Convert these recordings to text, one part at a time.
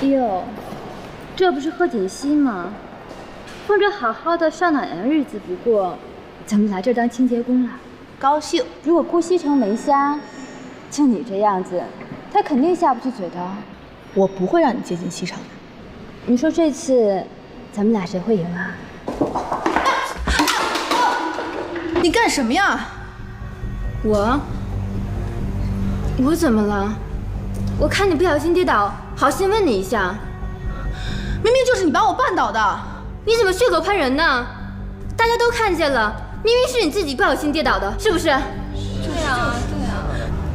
哟，这不是贺锦熙吗？混着好好的上哪样的日子不过，怎么来这当清洁工了？高兴。如果顾西城没瞎，就你这样子，他肯定下不去嘴的。我不会让你接近西城的。你说这次咱们俩谁会赢啊？你干什么呀？我怎么了？我看你不小心跌倒，好心问你一下。明明就是你把我绊倒的。你怎么血口喷人呢？大家都看见了，明明是你自己不小心跌倒的，是不是？对啊。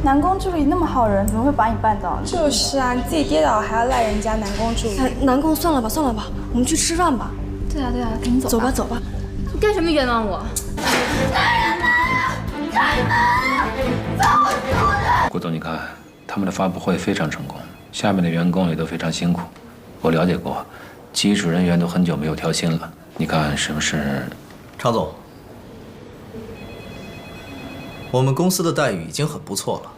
南宫助理那么好人，怎么会把你绊倒呢？就是啊，你自己跌倒还要赖人家南宫助理。南宫，算了吧，我们去吃饭吧。对啊，赶紧走吧。走吧。你干什么冤枉我？顾总，你看他们的发布会非常成功，下面的员工也都非常辛苦。我了解过，技术人员都很久没有调薪了。你看是不是？常总，我们公司的待遇已经很不错了。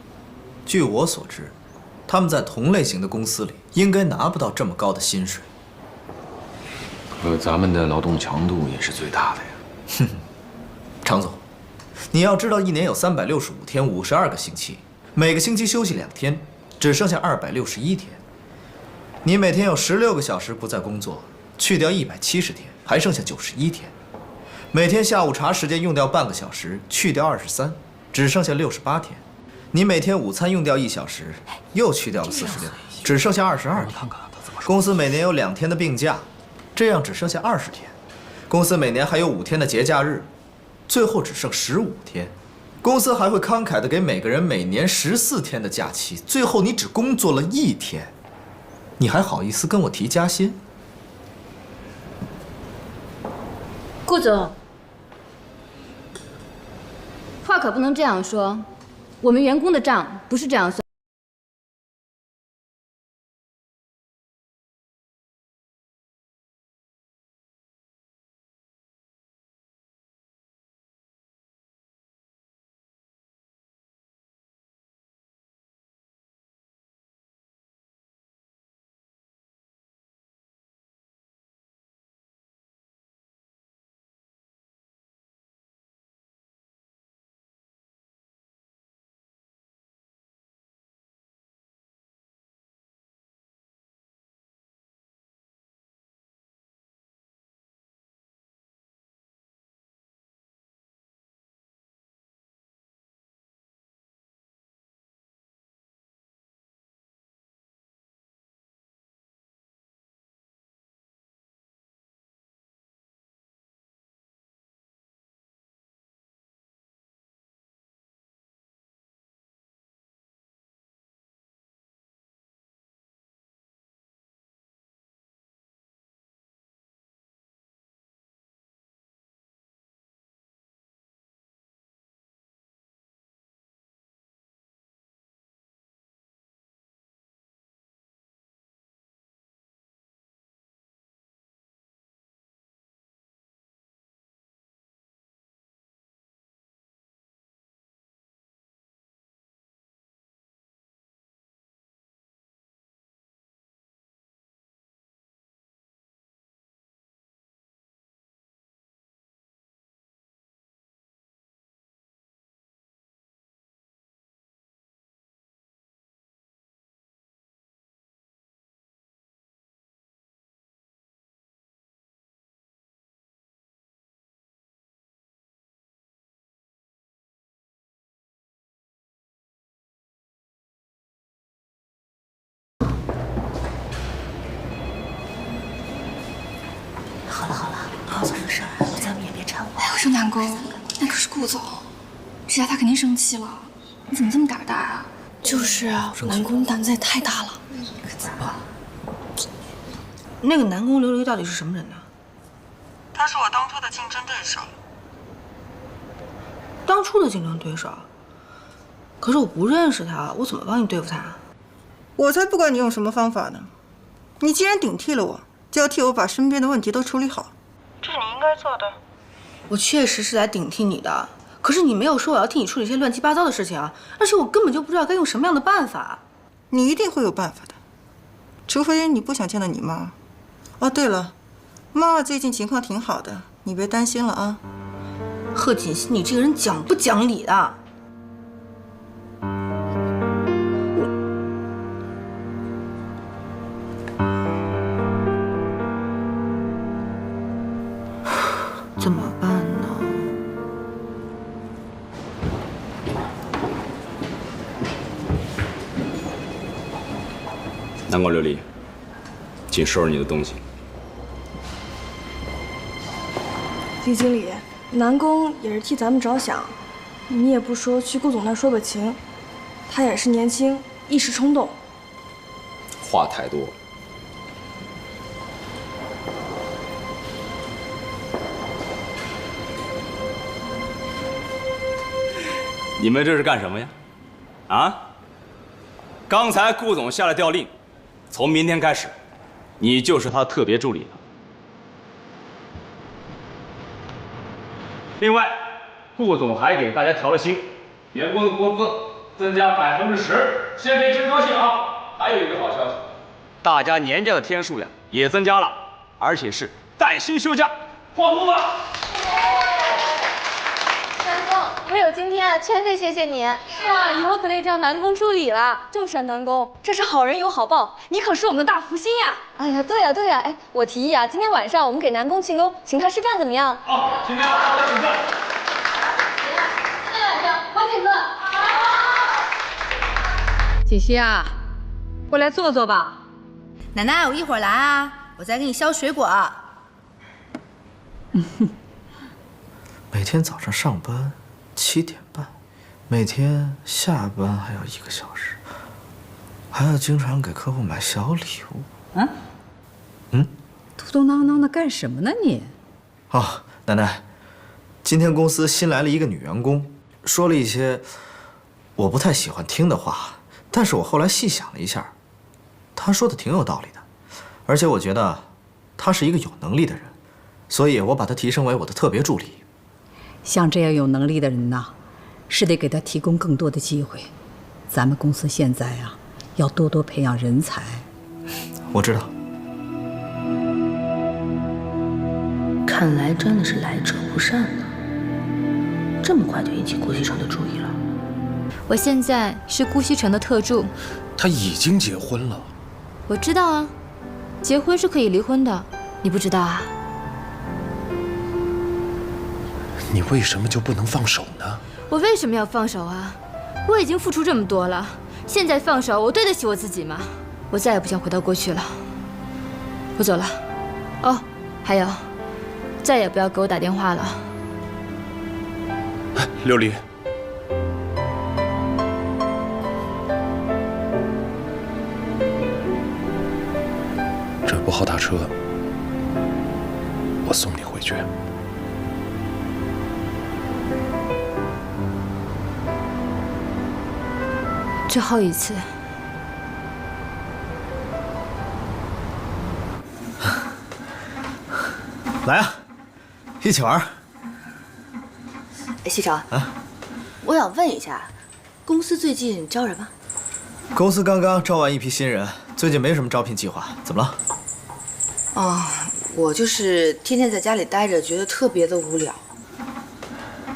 据我所知，他们在同类型的公司里应该拿不到这么高的薪水。咱们的劳动强度也是最大的呀。哼，常总，你要知道，一年有365天，52个星期，每个星期休息2天，只剩下261天。你每天有16个小时不在工作，去掉170天，还剩下91天。每天下午茶时间用掉半个小时，去掉23，只剩下68天。你每天午餐用掉1小时，又去掉了46，只剩下22天。公司每年有2天的病假，这样只剩下20天。公司每年还有5天的节假日，最后只剩15天。公司还会慷慨地给每个人每年14天的假期，最后你只工作了1天，你还好意思跟我提加薪？顾总，话可不能这样说，我们员工的账不是这样算。好好的事儿，咱们也别掺和。哎，我说南宫，那可是顾总，这下他肯定生气了。你怎么这么胆大啊？就是啊，南宫胆子也太大了。可咋办？那个南宫琉璃到底是什么人呢？他是我当初的竞争对手。当初的竞争对手？可是我不认识他，我怎么帮你对付他？我才不管你用什么方法呢！你既然顶替了我，就要替我把身边的问题都处理好，这是你应该做的。我确实是来顶替你的，可是你没有说我要替你处理一些乱七八糟的事情啊，而且我根本就不知道该用什么样的办法。你一定会有办法的，除非你不想见到你妈。哦，对了，妈妈最近情况挺好的，你别担心了啊。贺锦熙，你这个人讲不讲理的？怎么办呢？南宫琉璃，请收拾你的东西。李经理，南宫也是替咱们着想，你也不说去顾总那说个情，他也是年轻，一时冲动。话太多。你们这是干什么呀？啊？刚才顾总下了调令，从明天开始，你就是他的特别助理了。另外，顾总还给大家调了薪，员工的工资增加10%，先别真高兴啊！还有一个好消息，大家年假的天数呀也增加了，而且是带薪休假，欢呼吧！南宫，没有今天，真得谢谢你。是啊，以后可得叫南宫助理了。就是啊，南宫，这是好人有好报，你可是我们的大福星呀！哎呀，对呀对呀，哎，我提议啊，今天晚上我们给南宫庆功，请他吃饭怎么样？好，今天大家请客。今天晚上我请客。锦溪啊，过来坐坐吧。奶奶，我一会儿来啊，我再给你削水果。每天早上上班7点半，每天下班还要1个小时，还要经常给客户买小礼物。嘟嘟囔囔的干什么呢你？哦，奶奶，今天公司新来了一个女员工，说了一些我不太喜欢听的话，但是我后来细想了一下，她说的挺有道理的，而且我觉得她是一个有能力的人，所以我把她提升为我的特别助理。像这样有能力的人呐，是得给他提供更多的机会。咱们公司现在啊，要多多培养人才。我知道。看来真的是来者不善呢，这么快就引起顾西城的注意了。我现在是顾西城的特助。他已经结婚了。我知道啊，结婚是可以离婚的，你不知道啊？你为什么就不能放手呢？我为什么要放手啊？我已经付出这么多了，现在放手，我对得起我自己吗？我再也不想回到过去了。我走了。哦，还有，再也不要给我打电话了。琉璃，这不好打车，我送你回去。最后一次。来啊，一起玩。哎，西城啊，我想问一下，公司最近招人吗？公司刚刚招完一批新人，最近没什么招聘计划，怎么了？哦，我就是天天在家里待着，觉得特别的无聊。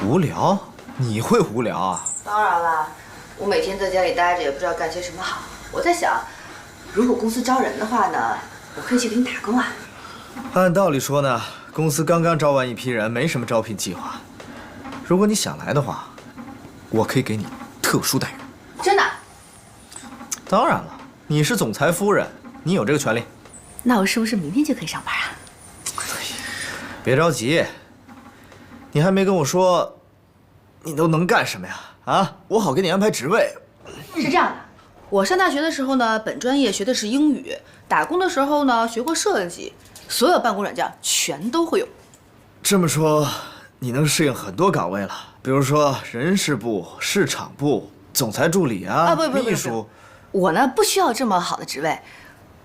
无聊？你会无聊啊？当然了，我每天在家里待着，也不知道干些什么好。我在想，如果公司招人的话呢，我可以去给你打工啊。按道理说呢，公司刚刚招完一批人，没什么招聘计划。如果你想来的话，我可以给你特殊待遇。真的？当然了，你是总裁夫人，你有这个权利。那我是不是明天就可以上班啊？别着急，你还没跟我说，你都能干什么呀？啊，我好给你安排职位。是这样的，我上大学的时候呢，本专业学的是英语，打工的时候呢，学过设计，所有办公软件全都会用。这么说，你能适应很多岗位了，比如说人事部、市场部、总裁助理啊，秘书。我呢不需要这么好的职位，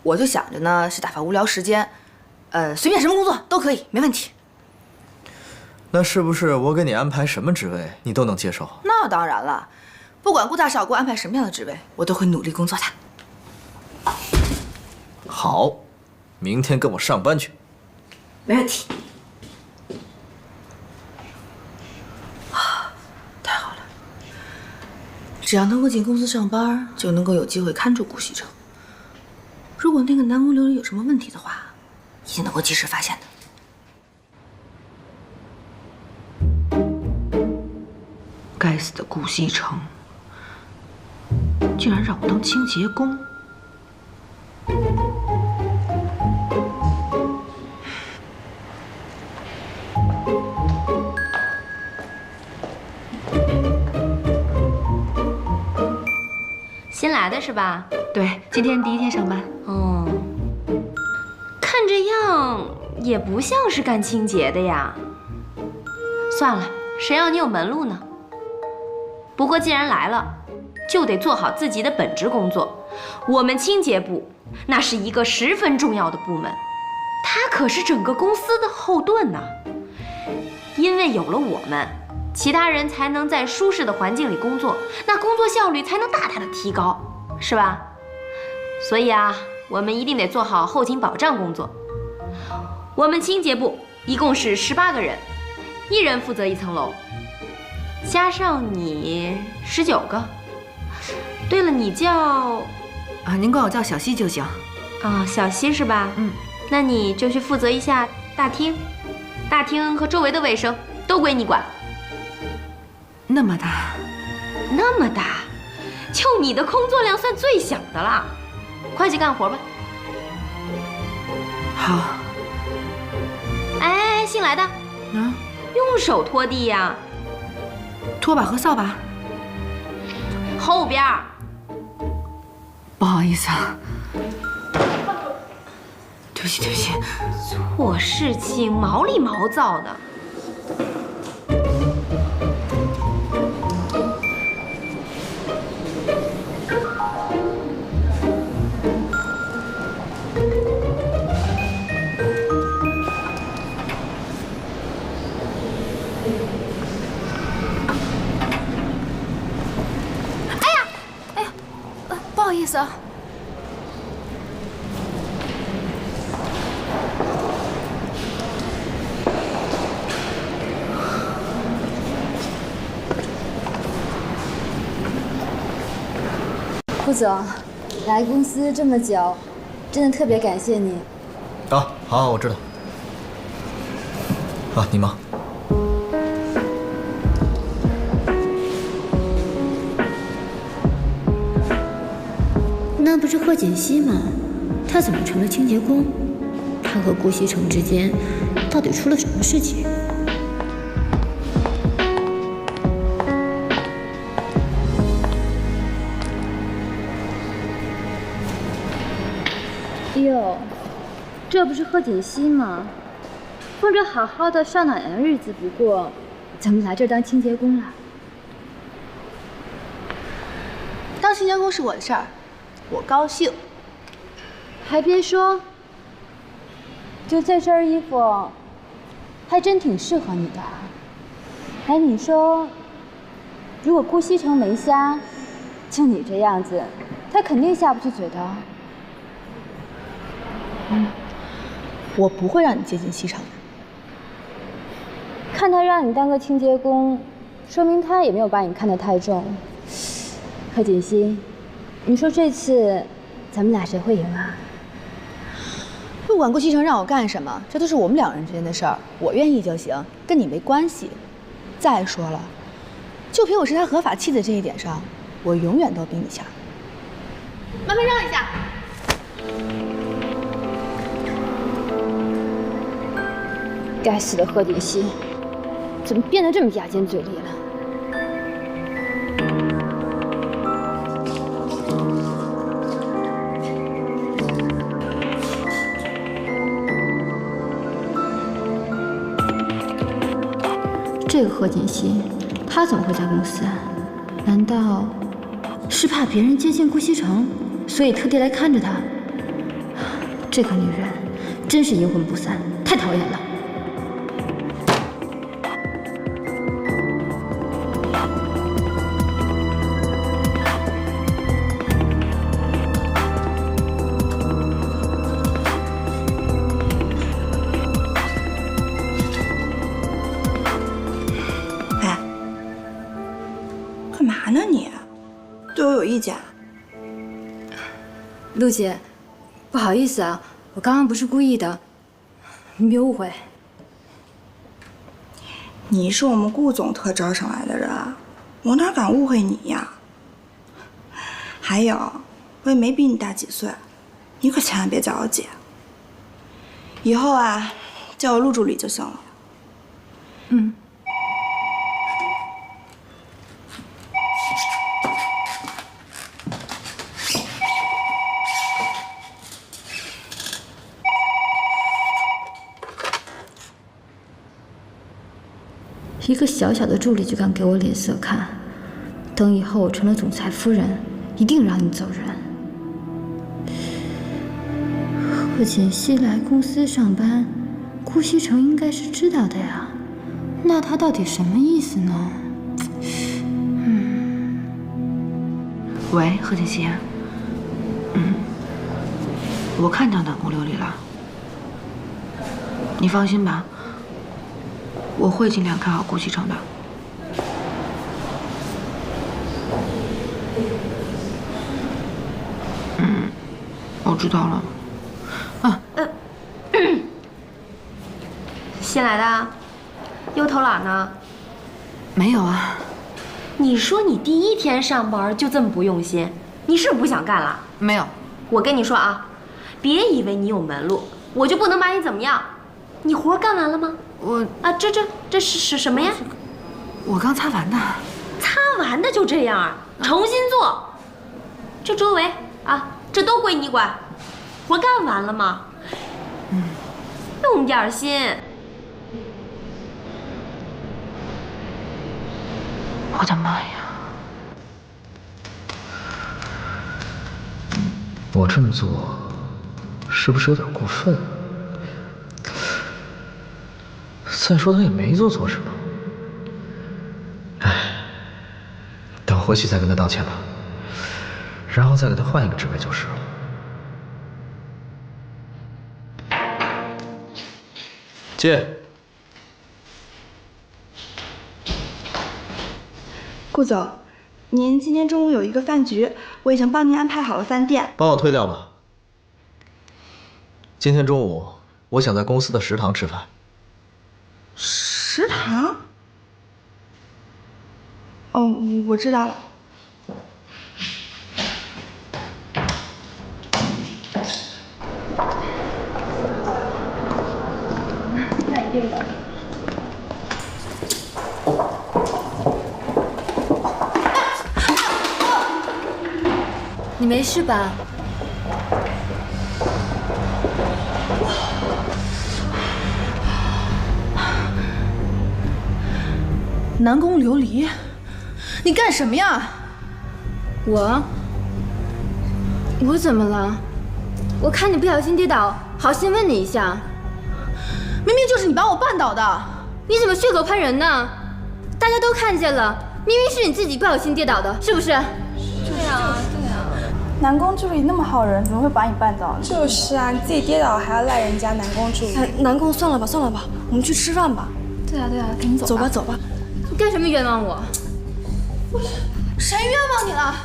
我就想着呢是打发无聊时间，随便什么工作都可以，没问题。那是不是我给你安排什么职位，你都能接受？那当然了，不管顾大少给我安排什么样的职位，我都会努力工作的。好，明天跟我上班去。没问题。太好了，只要能够进公司上班，就能够有机会看住顾西城。如果那个南宫琉璃有什么问题的话，一定能够及时发现的。该死的顾西城，竟然让我当清洁工！新来的是吧？对，今天第一天上班。哦，看这样也不像是干清洁的呀。算了，谁让你有门路呢？不过既然来了，就得做好自己的本职工作。我们清洁部那是一个十分重要的部门，它可是整个公司的后盾呢。因为有了我们，其他人才能在舒适的环境里工作，那工作效率才能大大的提高，是吧？所以啊，我们一定得做好后勤保障工作。我们清洁部一共是18个人，1人负责1层楼，加上你19个。对了，你叫啊，您管我叫小西就行。啊，小西是吧？嗯，那你就去负责一下大厅，大厅和周围的卫生都归你管。那么大，那么大，就你的工作量算最小的了。快去干活吧。好。哎，新来的，用手拖地呀。拖把和扫把。后边。不好意思啊。对不起，对不起。做事情毛里毛躁的。不好意思啊。顾总，来公司这么久，真的特别感谢你。啊，好，我知道。啊，你忙。那不是贺锦熙吗？他怎么成了清洁工？他和顾西城之间到底出了什么事情？哟，这不是贺锦熙吗？风着好好的上哪年日子不过，怎么来这儿当清洁工了？当清洁工是我的事儿，我高兴。还别说，就这身衣服，还真挺适合你的。哎，你说，如果顾西城没瞎，就你这样子，他肯定下不去嘴的。我不会让你接近西城的。看他让你当个清洁工，说明他也没有把你看得太重。贺锦熙，你说这次咱们俩谁会赢啊？不管顾西城让我干什么，这都是我们2人之间的事儿，我愿意就行，跟你没关系。再说了，就凭我是他合法妻子这一点上，我永远都比你强。麻烦让一下。该死的贺锦熙，怎么变得这么牙尖嘴利了？这个贺锦熙，他怎么会在公司？难道是怕别人接近顾西城，所以特地来看着他？这个女人真是阴魂不散，太讨厌了。意见。陆姐，不好意思啊，我刚刚不是故意的，你别误会。你是我们顾总特招上来的人，我哪敢误会你呀？还有，我也没比你大几岁，你可千万别叫我姐。以后啊，叫我陆助理就行了。嗯。一个小小的助理就敢给我脸色看，等以后我成了总裁夫人，一定让你走人。贺锦熙来公司上班，顾西城应该是知道的呀，那他到底什么意思呢？喂，贺锦熙。我看到南宫琉璃了，你放心吧。我会尽量看好顾西城的。我知道了。新来的，又偷懒呢？没有啊。你说你第一天上班就这么不用心，你是不是不想干了？没有。我跟你说啊，别以为你有门路，我就不能把你怎么样。你活干完了吗？这是什么呀？我刚擦完的。擦完的就这样啊？重新做。这周围啊，这都归你管。活干完了吗？用点心。我的妈呀！我这么做，是不是有点过分？再说他也没做错什么。哎，等回去再跟他道歉吧，然后再给他换一个职位就是了。接。顾总，您今天中午有一个饭局，我已经帮您安排好了饭店。帮我推掉吧。今天中午我想在公司的食堂吃饭。食堂？哦，我知道了。那一定的。你没事吧？南宫琉璃，你干什么呀？我怎么了？我看你不小心跌倒，好心问你一下。明明就是你把我绊倒的，你怎么血口喷人呢？大家都看见了，明明是你自己不小心跌倒的，是不是？对啊。南宫助理那么好人，怎么会把你绊倒呢？就是啊，你自己跌倒还要赖人家南宫助理。南宫，算了吧，我们去吃饭吧。对啊，赶紧走吧。走吧。你干什么冤枉我？谁冤枉你了？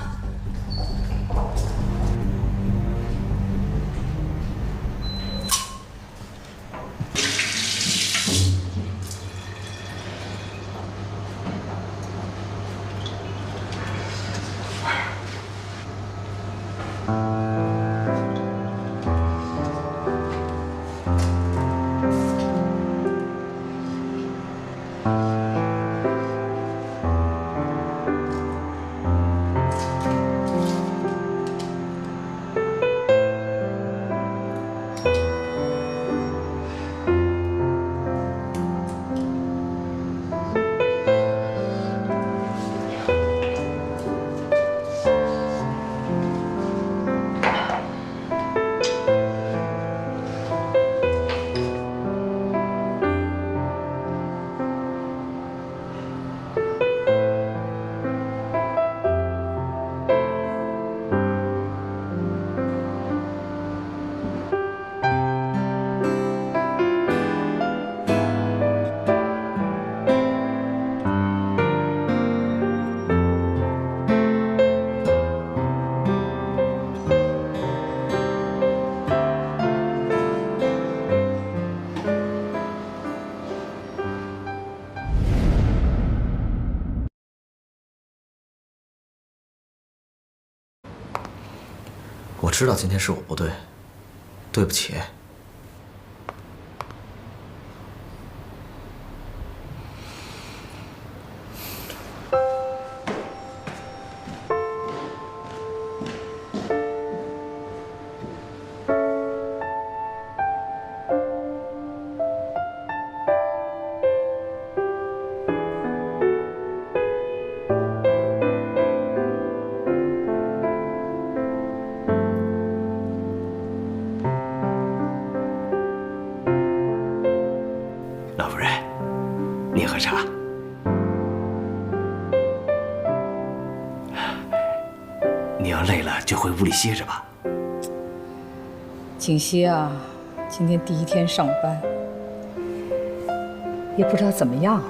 知道今天是我不对，对不起。老夫人，您喝茶。你要累了就回屋里歇着吧。景熙啊，今天第一天上班，也不知道怎么样了。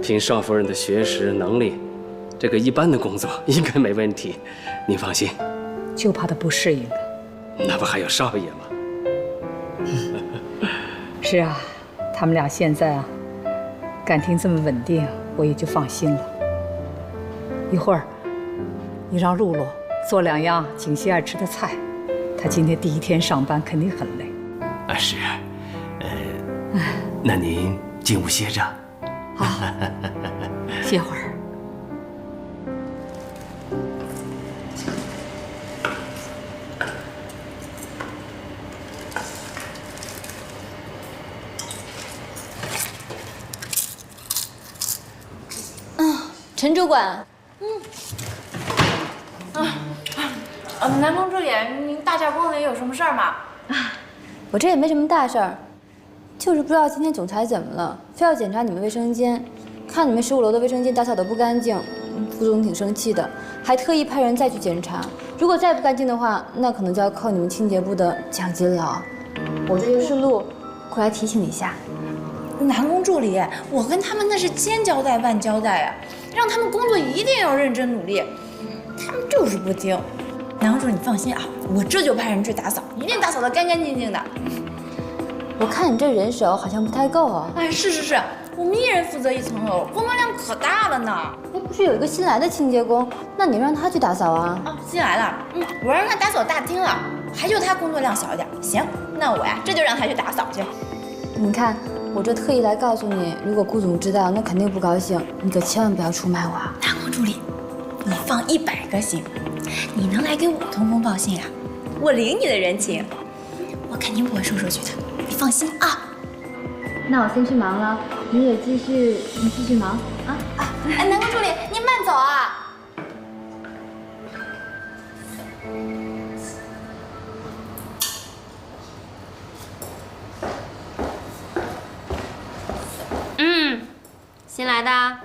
凭少夫人的学识能力，这个一般的工作应该没问题，您放心。就怕她不适应。那不还有少爷吗？是啊，他们俩现在啊，感情这么稳定，我也就放心了。一会儿，你让露露做2样景熙爱吃的菜，她今天第一天上班肯定很累。是，那您进屋歇着。好，歇会儿。陈主管，南宫助理，您大驾光临，有什么事儿吗？我这也没什么大事儿，就是不知道今天总裁怎么了，非要检查你们卫生间，看你们15楼的卫生间打扫得不干净，副总挺生气的，还特意派人再去检查。如果再不干净的话，那可能就要扣你们清洁部的奖金了。我这就是路过来提醒你一下。南宫助理，我跟他们那是千交代万交代呀，让他们工作一定要认真努力，他们就是不听。南宫助理，你放心啊，我这就派人去打扫，一定打扫得干干净净的。我看你这人手好像不太够啊。哎，是，我们一人负责1层楼，工作量可大了呢。哎，不是有一个新来的清洁工，那你让他去打扫啊？哦，新来了，我让他打扫大厅了，还就他工作量小一点。行，那我呀这就让他去打扫去。你看。我这特意来告诉你，如果顾总知道，那肯定不高兴，你可千万不要出卖我啊！南宫助理，你放100个心，你能来给我通风报信啊，我领你的人情，我肯定不会说出去的，你放心啊。那我先去忙了，你也继续忙啊！哎，南宫助理，您慢走啊。新来的，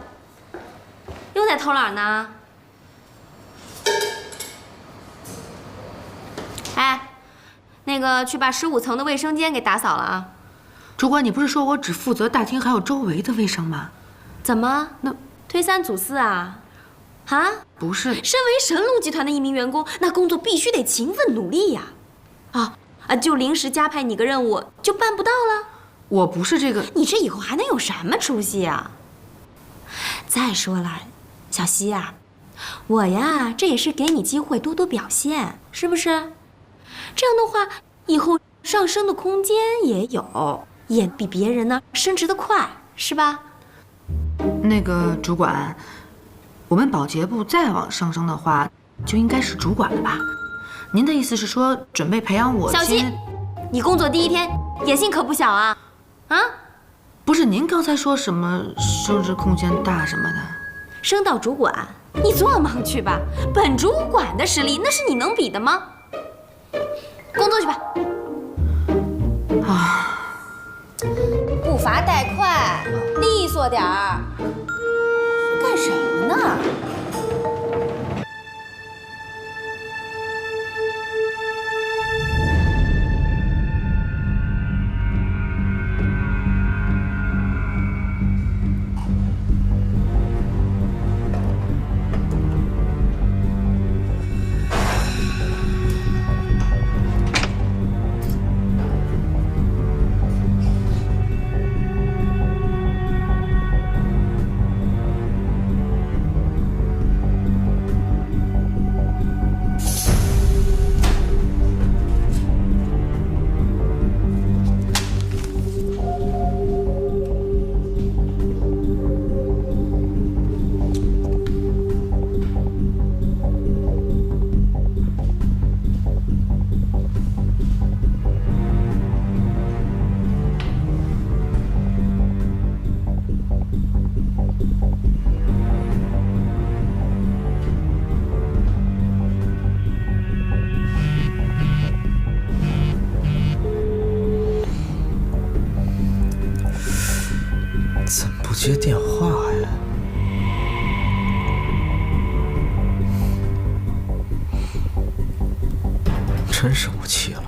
又在偷懒呢。哎，那个去把15层的卫生间给打扫了啊！主管，你不是说我只负责大厅还有周围的卫生吗？怎么？那推3阻4啊？啊？不是。身为神龙集团的一名员工，那工作必须得勤奋努力呀！就临时加派你个任务就办不到了？我不是这个。你这以后还能有什么出息啊？再说了，小希啊，我呀，这也是给你机会多多表现，是不是？这样的话，以后上升的空间也有，也比别人呢升职的快，是吧？那个主管，我们保洁部再往上升的话，就应该是主管了吧？您的意思是说，准备培养我？小希，你工作第1天，野心可不小啊！啊？不是，您刚才说什么升职空间大什么的？升到主管，你做梦去吧！本主管的实力，那是你能比的吗？工作去吧。啊，步伐带快，利索点儿。干什么呢？接电话呀？真生我气了。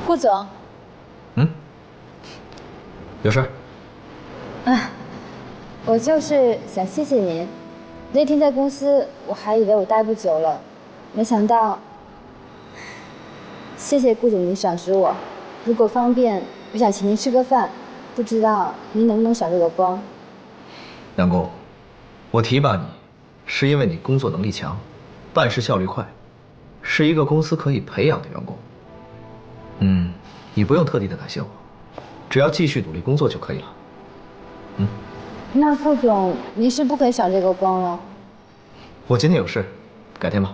顾总，有事儿？我就是想谢谢您。那天在公司，我还以为我待不久了，没想到。谢谢顾总您赏识我，如果方便，我想请您吃个饭，不知道您能不能赏这个光？杨工，我提拔你，是因为你工作能力强，办事效率快，是一个公司可以培养的员工。你不用特地的感谢我，只要继续努力工作就可以了。那顾总，您是不肯赏这个光了？我今天有事，改天吧。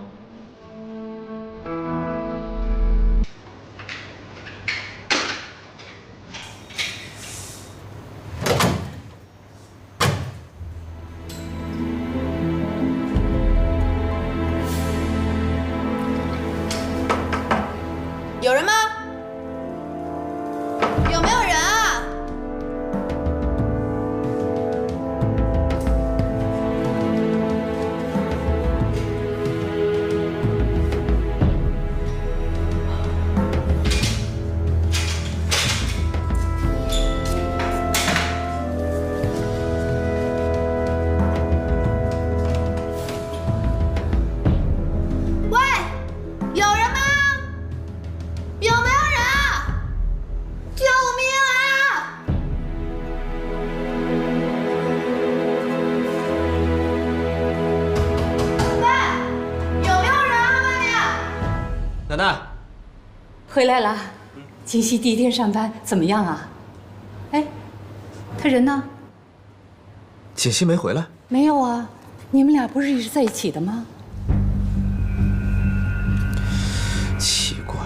有人吗？有没有人啊？喂，有人吗？有没有人啊？救命啊！喂，有没有人啊？外面？奶奶，回来了。锦溪第一天上班怎么样啊？哎，他人呢？锦溪没回来。没有啊，你们俩不是一直在一起的吗？奇怪，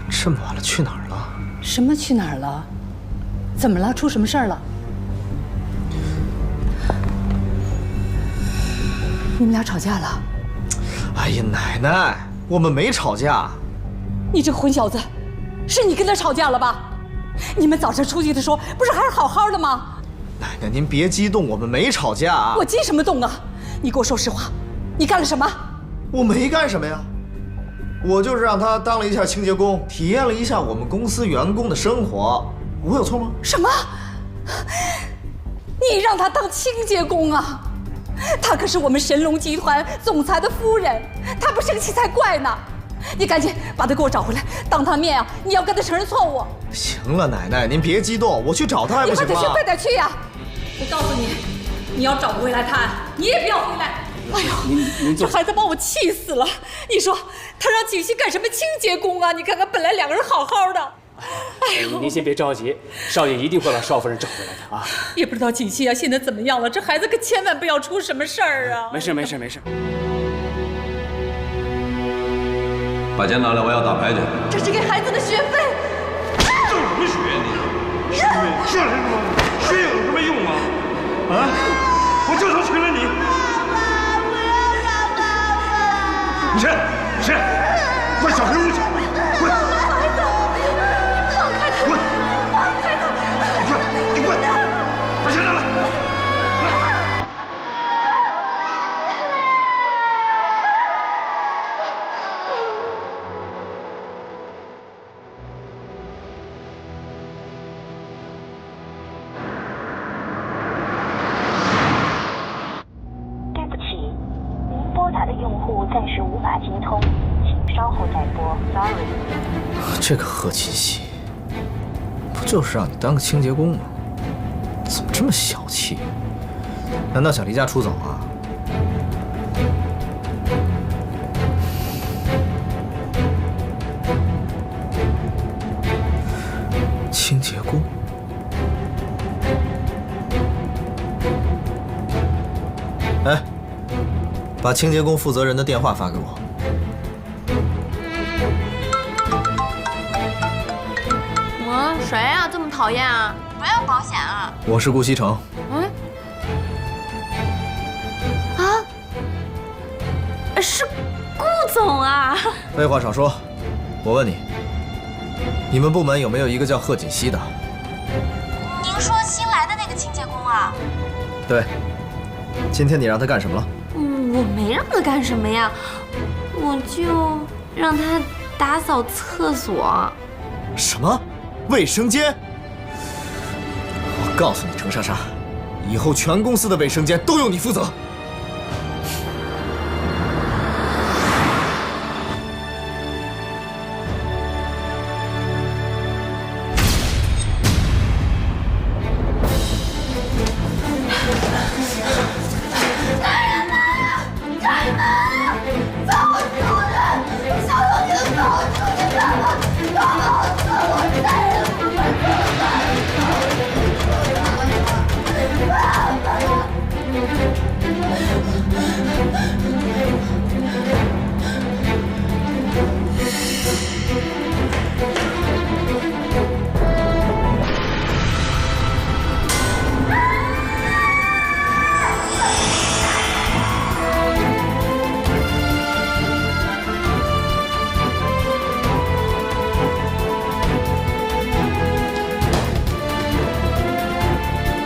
这么晚了去哪儿了？什么去哪儿了？怎么了？出什么事儿了？你们俩吵架了？哎呀，奶奶，我们没吵架。你这混小子，是你跟他吵架了吧？你们早上出去的时候不是还是好好的吗？奶奶，您别激动，我们没吵架啊。我激什么动啊？你给我说实话，你干了什么？我没干什么呀，我就是让他当了一下清洁工，体验了一下我们公司员工的生活，我有错吗？什么？你让他当清洁工啊？他可是我们神龙集团总裁的夫人，他不生气才怪呢。你赶紧把他给我找回来，当他面啊，你要跟他承认错误。行了，奶奶，您别激动，我去找他还不行吗？你快点去，快点去呀！我告诉你，你要找不回来他，你也不要回来。哎呦，这孩子把我气死了！你说他让锦溪干什么清洁工啊？你看看，本来两个人好好的。哎呦，您先别着急，少爷一定会把少夫人找回来的啊！也不知道锦溪啊现在怎么样了，这孩子可千万不要出什么事儿啊！没事没事没事。把钱拿来，我要打牌去。这是给孩子的学费。挣什么学你？学费是什么？学有什么用啊？啊！我就说娶了你。爸爸，不要让爸爸。你谁？你谁？快小黑屋去！滚！孩子，放开他！滚！放开他！你滚！你滚！把钱拿来！暂时无法接通，请稍后再拨。Sorry。这个贺锦溪，不就是让你当个清洁工吗？怎么这么小气？难道想离家出走啊？清洁工？哎。把清洁工负责人的电话发给我，谁啊？这么讨厌啊？不要保险啊？我是顾西城。嗯？啊？是顾总啊？废话少说，我问你，你们部门有没有一个叫贺锦熙的？您说新来的那个清洁工啊？对。今天你让他干什么了？我没让他干什么呀，我就让他打扫厕所。什么？卫生间？我告诉你，程莎莎，以后全公司的卫生间都由你负责。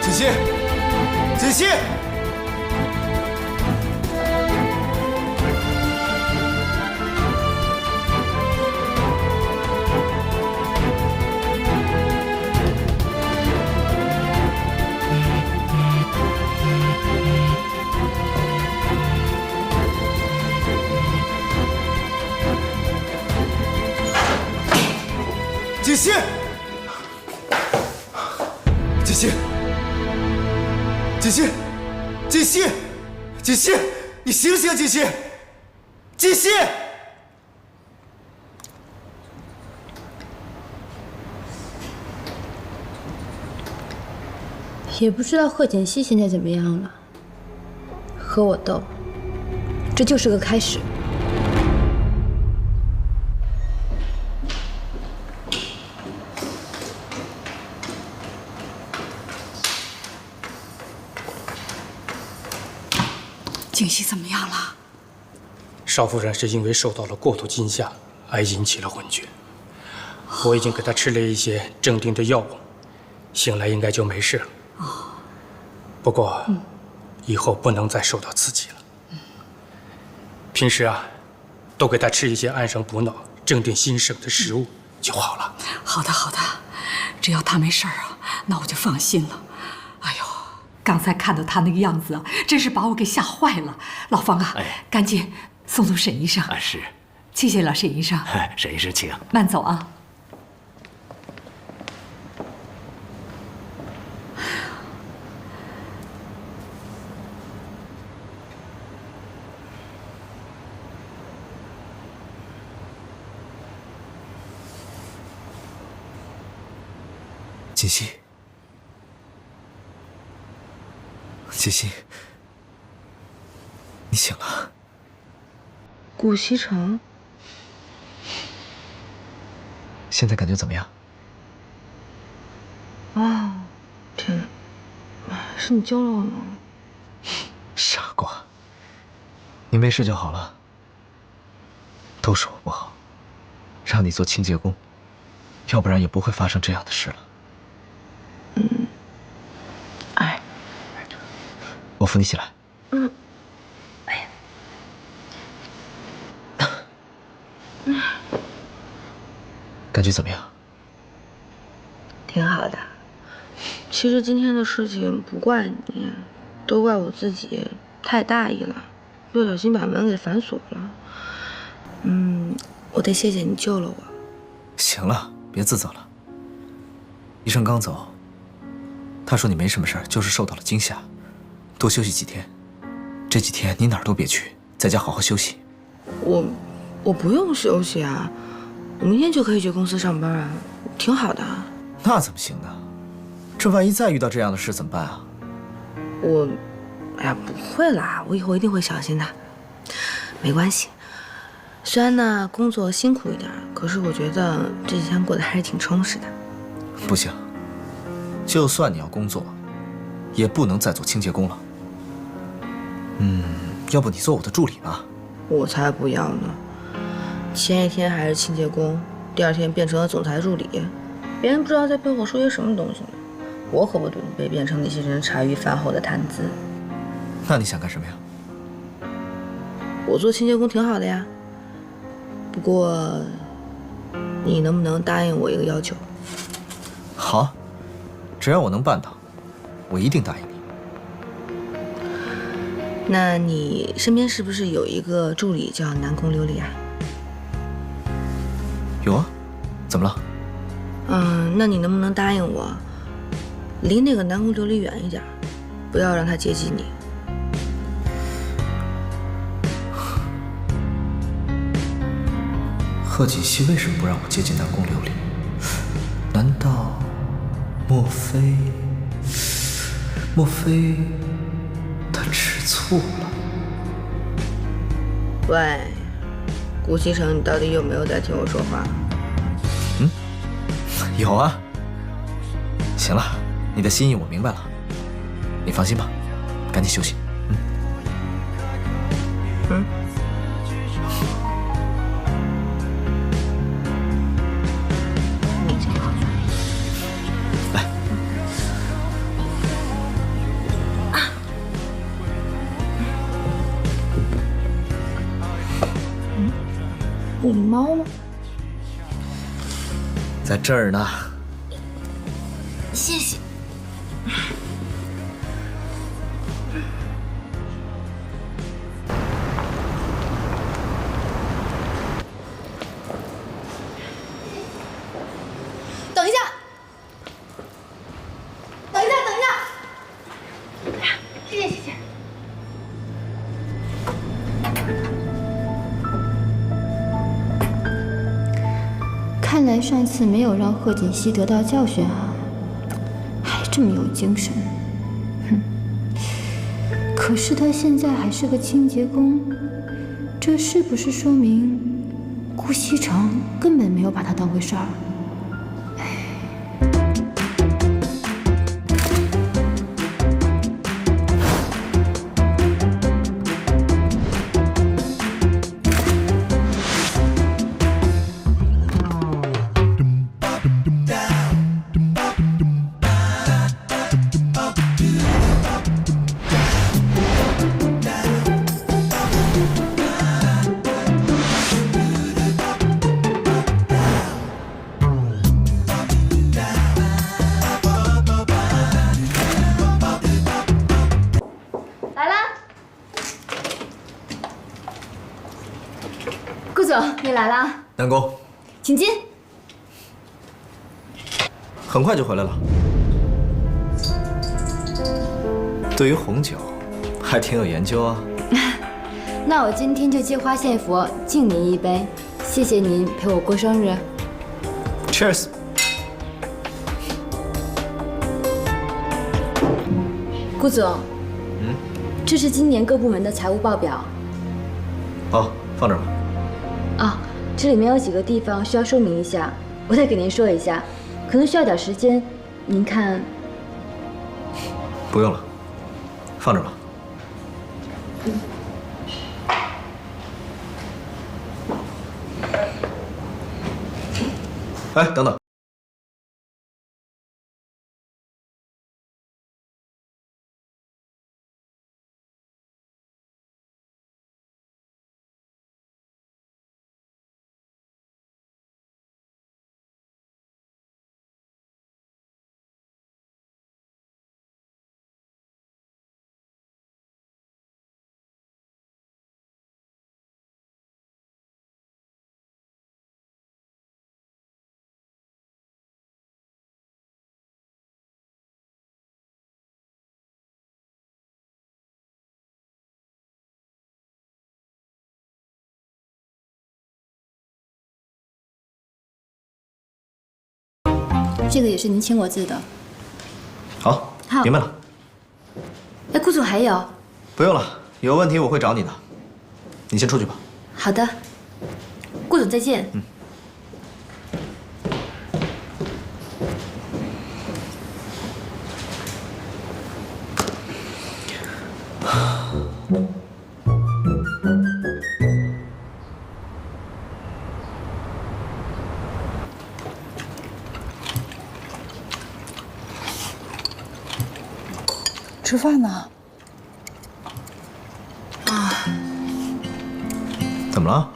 锦溪，锦溪，锦溪。锦溪，锦溪，锦溪，你醒醒，锦溪，锦溪！也不知道贺锦熙现在怎么样了，和我斗，这就是个开始。锦溪怎么样了？少夫人是因为受到了过度惊吓而引起了昏厥，我已经给她吃了一些镇定的药物，醒来应该就没事了。不过，以后不能再受到刺激了。平时啊，多给她吃一些安神补脑、镇定心神的食物就好了。好的，好的，只要她没事啊，那我就放心了。哎呦！刚才看到他那个样子啊，真是把我给吓坏了。老方啊，赶紧送沈医生。是，谢谢了，沈医生。沈医生请。慢走啊。锦溪。锦溪，你醒了。顾西城，现在感觉怎么样？哦，天哪，是你救了我吗？傻瓜，你没事就好了。都是我不好，让你做清洁工，要不然也不会发生这样的事了。我扶你起来。哎呀，感觉怎么样？挺好的。其实今天的事情不怪你，都怪我自己太大意了，不小心把门给反锁了。我得谢谢你救了我。行了，别自责了。医生刚走，他说你没什么事儿，就是受到了惊吓。多休息几天，这几天你哪儿都别去，在家好好休息。我不用休息啊，我明天就可以去公司上班啊，挺好的。那怎么行呢？这万一再遇到这样的事怎么办啊？哎呀，不会啦，我以后一定会小心的。没关系，虽然呢工作辛苦一点，可是我觉得这几天过得还是挺充实的。不行，就算你要工作，也不能再做清洁工了。要不你做我的助理吧？我才不要呢！前一天还是清洁工，第二天变成了总裁助理，别人不知道在背后说些什么东西呢。我可不准备变成那些人茶余饭后的谈资。那你想干什么呀？我做清洁工挺好的呀，不过你能不能答应我一个要求？好，只要我能办到，我一定答应你。那你身边是不是有一个助理叫南宫琉璃啊？有啊，怎么了？那你能不能答应我，离那个南宫琉璃远一点，不要让他接近你？贺锦熙为什么不让我接近南宫琉璃？难道，莫非他吃醋了？喂，顾西城，你到底有没有在听我说话？有啊。行了，你的心意我明白了，你放心吧，赶紧休息。你的猫呢？在这儿呢。谢谢。等一下，等一下，等一下！谢谢，谢谢。看来上次没有让贺锦熙得到教训啊，还这么有精神。哼！可是他现在还是个清洁工，这是不是说明顾西城根本没有把他当回事儿？你来啦，南宫，请进。很快就回来了。对于红酒，还挺有研究啊。那我今天就借花献佛，敬您一杯，谢谢您陪我过生日。Cheers。顾总，这是今年各部门的财务报表。哦，放这儿吧。啊，这里面有几个地方需要说明一下，我再给您说一下，可能需要点时间，您看。不用了，放这儿吧。哎，等等。这个也是您签过字的。好，明白了。哎，顾总还有？不用了，有问题我会找你的。你先出去吧。好的，顾总再见。吃饭呢？啊？怎么了？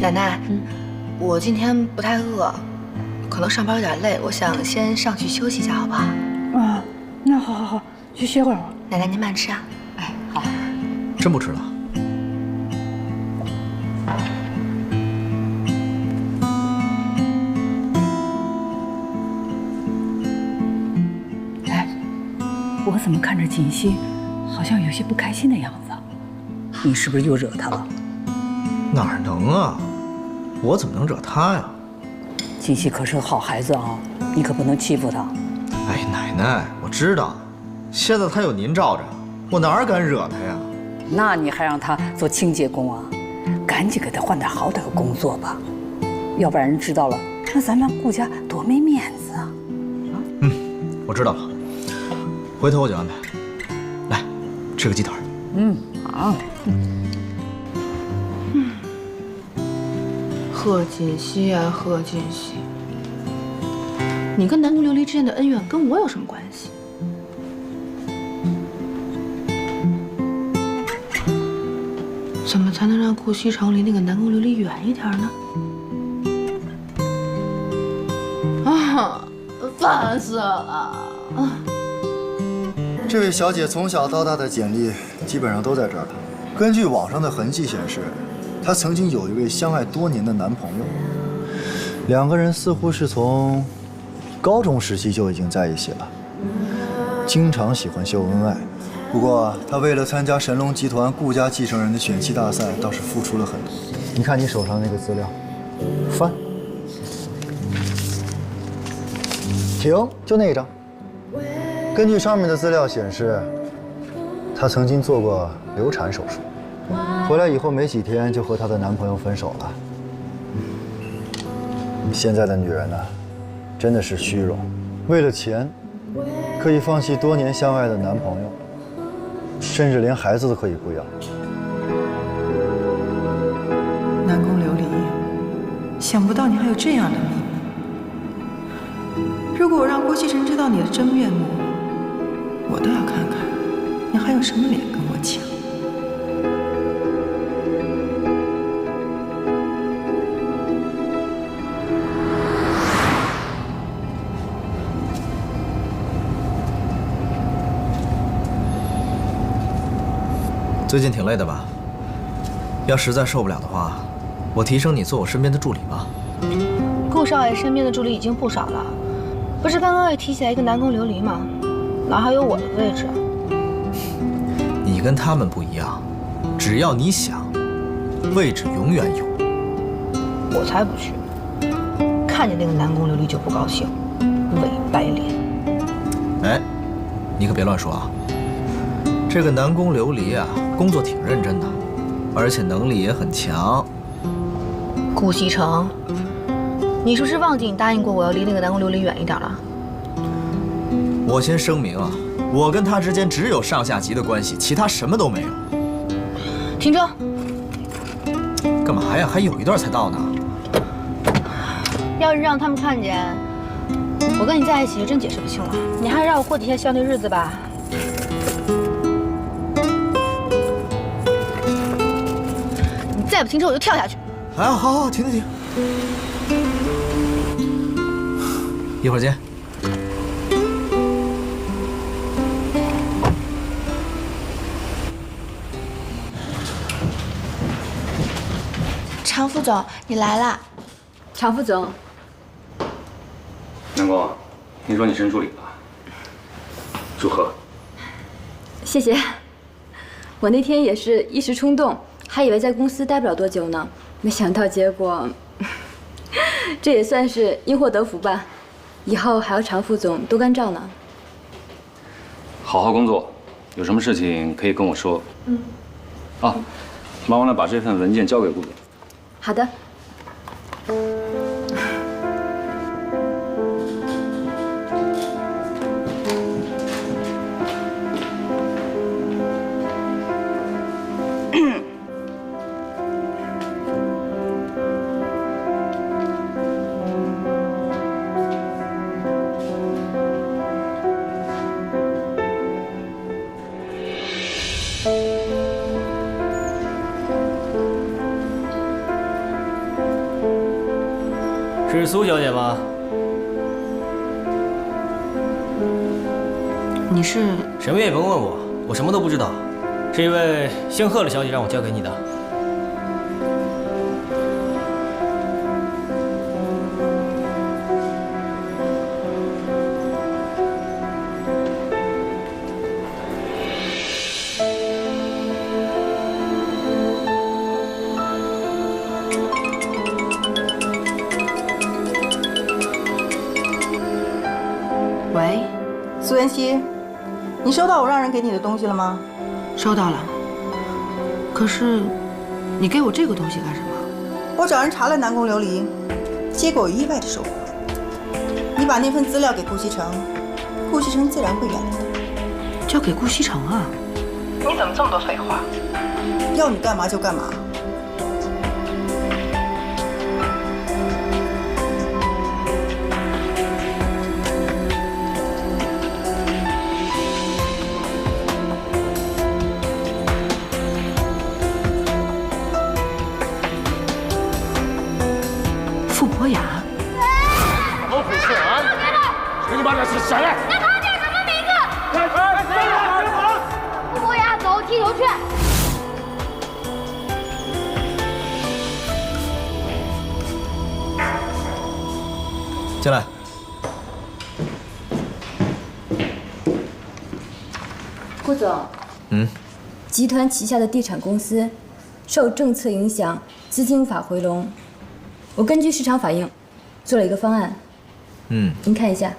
奶奶，我今天不太饿，可能上班有点累，我想先上去休息一下，好不好？啊，那好好好，去歇会儿。奶奶您慢吃啊。哎，好。真不吃了？哎，我怎么看着锦溪好像有些不开心的样子？你是不是又惹她了？哪能啊？我怎么能惹她呀？锦溪可是个好孩子啊，你可不能欺负她。哎，奶奶，我知道，现在她有您罩着，我哪敢惹她呀？那你还让她做清洁工啊？赶紧给她换点好点的工作吧，要不然人知道了，那咱们顾家多没面子啊！我知道了，回头我就安排。来，吃个鸡腿。好。贺锦溪啊，贺锦溪，你跟南宫琉璃之间的恩怨跟我有什么关系？怎么才能让顾西城离那个南宫琉璃远一点呢？啊，烦死了！这位小姐从小到大的简历基本上都在这儿了。根据网上的痕迹显示，她曾经有一位相爱多年的男朋友，两个人似乎是从高中时期就已经在一起了，经常喜欢秀恩爱。不过她为了参加神龙集团顾家继承人的选妻大赛，倒是付出了很多。你看你手上那个资料，翻，停，就那一张。根据上面的资料显示，她曾经做过流产手术，回来以后没几天就和她的男朋友分手了。现在的女人呢，真的是虚荣，为了钱，可以放弃多年相爱的男朋友，甚至连孩子都可以不要。南宫琉璃，想不到你还有这样的秘密。如果我让郭西城知道你的真面目，我都要看看你还有什么脸跟我抢。最近挺累的吧？要实在受不了的话，我提升你做我身边的助理吧。顾少爷身边的助理已经不少了，不是刚刚也提起来一个南宫琉璃吗？哪还有我的位置？你跟他们不一样，只要你想，位置永远有。我才不去！看见那个南宫琉璃就不高兴，伪白脸。哎，你可别乱说啊！这个南宫琉璃啊，工作挺认真的，而且能力也很强。顾西城，你是不是忘记你答应过我要离那个南宫琉璃远一点了？我先声明啊，我跟他之间只有上下级的关系，其他什么都没有。停车！干嘛呀？还有一段才到呢。要是让他们看见我跟你在一起，真解释不清了。你还让我过几天孝那日子吧？你再不停车，我就跳下去。哎，好，停。一会儿见。常副总，你来啦！常副总，南宫，听说你升助理了，祝贺！谢谢。我那天也是一时冲动，还以为在公司待不了多久呢，没想到结果，这也算是因祸得福吧。以后还要常副总多关照呢。好好工作，有什么事情可以跟我说。啊，忙完了把这份文件交给顾总。好的。是苏小姐吗？你是？什么也甭问我，我什么都不知道。是一位姓贺的小姐让我交给你的。喂，苏妍希，你收到我让人给你的东西了吗？收到了。可是，你给我这个东西干什么？我找人查了南宫琉璃，结果意外的收获。你把那份资料给顾西城，顾西城自然会原谅你。交给顾西城啊？你怎么这么多废话？要你干嘛就干嘛。傅博雅，老虎刺俺！谁你妈的下来！那他叫什么名字？傅博雅，走，踢球去。进来。顾总，集团旗下的地产公司受政策影响，资金无法回笼。我根据市场反应，做了一个方案。您看一下。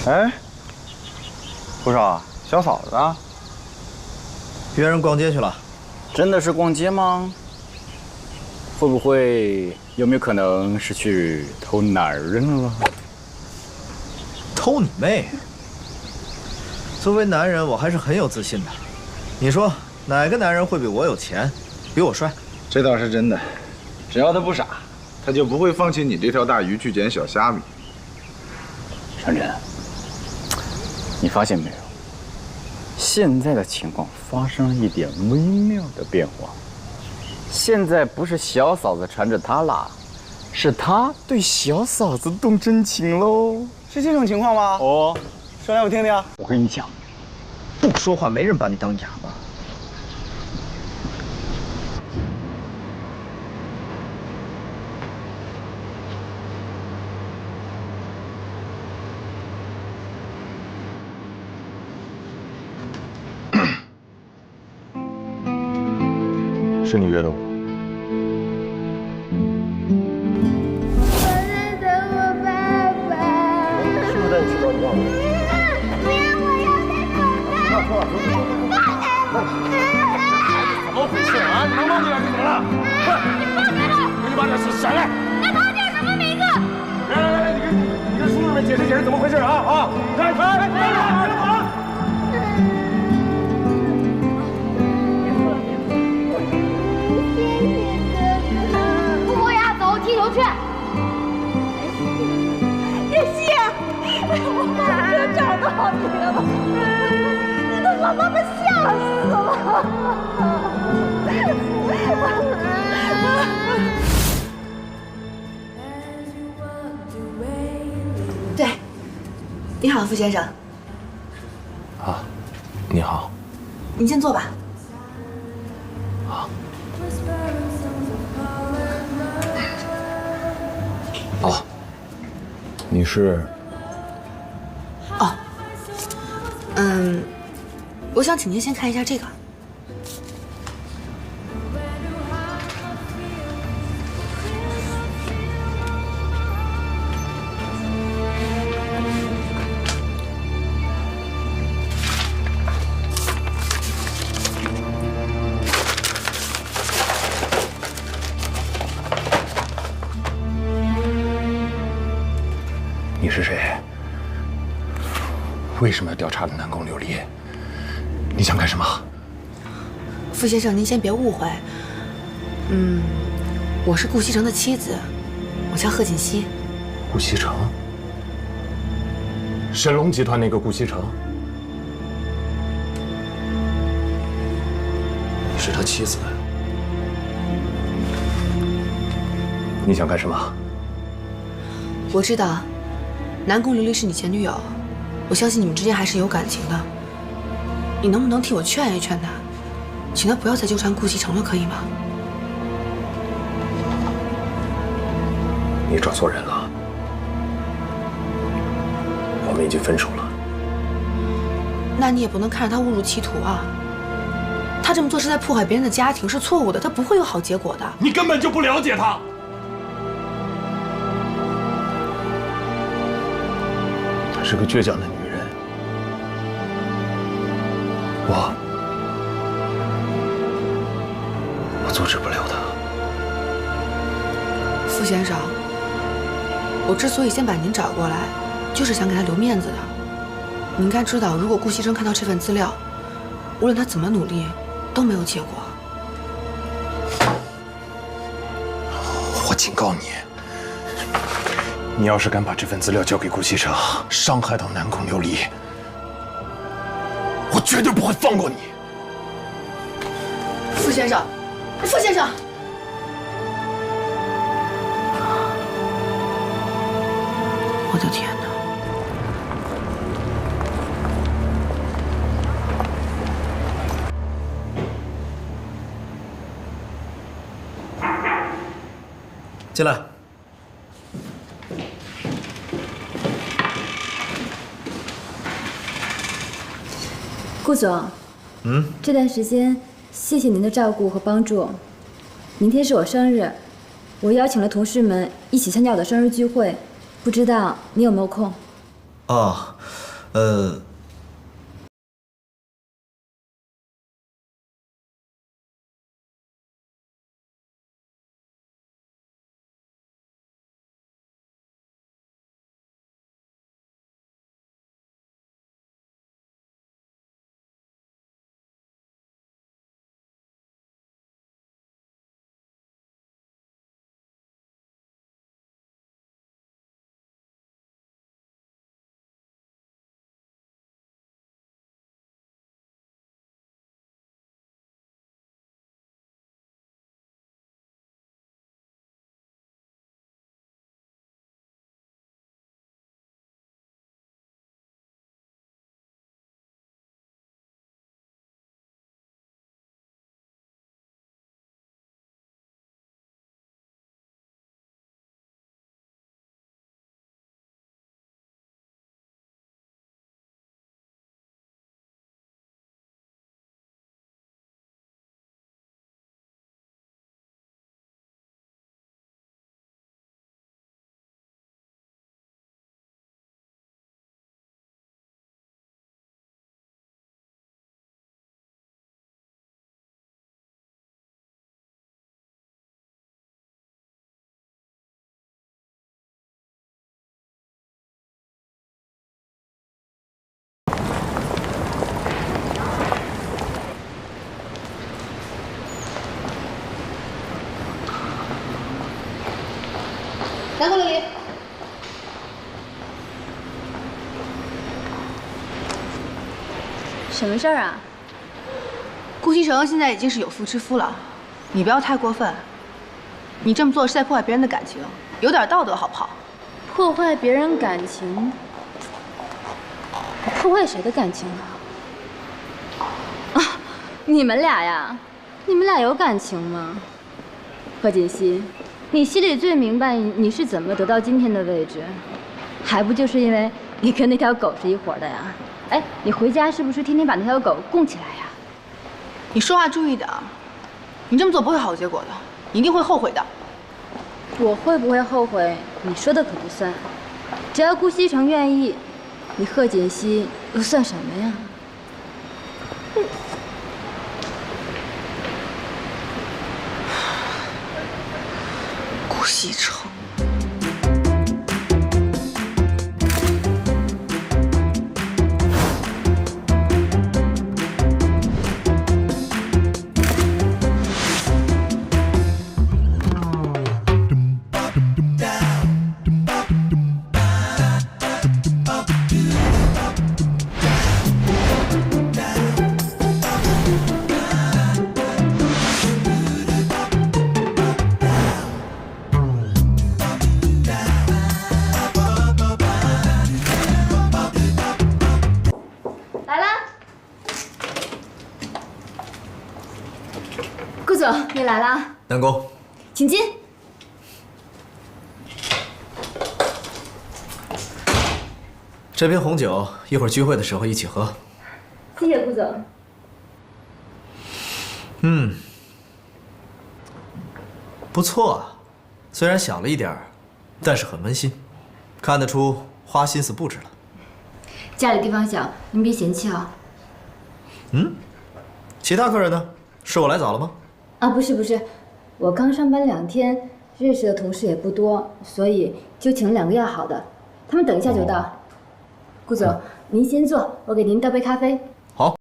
哎，顾少，小嫂子啊，约人逛街去了。真的是逛街吗？会不会有没有可能是去偷男人了？偷你妹！作为男人，我还是很有自信的。你说哪个男人会比我有钱，比我帅？这倒是真的。只要他不傻，他就不会放弃你这条大鱼去捡小虾米。晨晨，你发现没有？现在的情况发生了一点微妙的变化。现在不是小嫂子缠着他啦，是他对小嫂子动真情喽。是这种情况吗？哦，说来我听听。我跟你讲，不说话没人把你当哑巴。是你约的我。我在等我爸爸。是不是带你去找你爸爸？不要，我要在等他。怎么回事啊？你能弄进来是怎么了？快，你放开他！你把这事下来。那他叫什么名字？来，你跟叔叔们解释解释怎么回事啊！来，傅博雅，走，踢球去。叶希，我终于找到你了。对，你好，傅先生。啊，你好。您先坐吧。好。哦，你是？哦，我想请您先看一下这个。你是谁？为什么要调查南宫琉璃？你想干什么？傅先生，您先别误会。我是顾西城的妻子，我叫贺锦熙。顾西城？神龙集团那个顾西城？你是他妻子？你想干什么？我知道，南宫琉璃是你前女友，我相信你们之间还是有感情的。你能不能替我劝一劝她，请她不要再纠缠顾西城了，可以吗？你找错人了，我们已经分手了。那你也不能看着他误入歧途啊！他这么做是在破坏别人的家庭，是错误的，他不会有好结果的。你根本就不了解他。她是个倔强的女人，我阻止不了她。傅先生，我之所以先把您找过来，就是想给他留面子的。你应该知道，如果顾西城看到这份资料，无论他怎么努力，都没有结果。我警告你，你要是敢把这份资料交给顾西城，伤害到南宫琉璃，我绝对不会放过你。傅先生，傅先生。我的天哪！进来。顾总，这段时间谢谢您的照顾和帮助。明天是我生日，我邀请了同事们一起参加我的生日聚会，不知道你有没有空？哦，南宫琉璃，什么事儿啊？顾西城现在已经是有妇之夫了，你不要太过分。你这么做是在破坏别人的感情，有点道德好不好？破坏别人感情？破坏谁的感情啊？你们俩呀，你们俩有感情吗？贺锦熙，你心里最明白你是怎么得到今天的位置，还不就是因为你跟那条狗是一伙的呀？哎，你回家是不是天天把那条狗供起来呀？你说话注意点，你这么做不会好结果的，你一定会后悔的。我会不会后悔？你说的可不算。只要顾西城愿意，你贺锦熙又算什么呀？顾西城。顾总，你来啦，南宫，请进。这瓶红酒一会儿聚会的时候一起喝。谢谢顾总。不错啊，虽然小了一点儿，但是很温馨，看得出花心思布置了。家里地方小，您别嫌弃啊。其他客人呢？是我来早了吗？啊，不是，我刚上班2天，认识的同事也不多，所以就请了2个要好的，他们等一下就到。顾总，您先坐，我给您倒杯咖啡。好。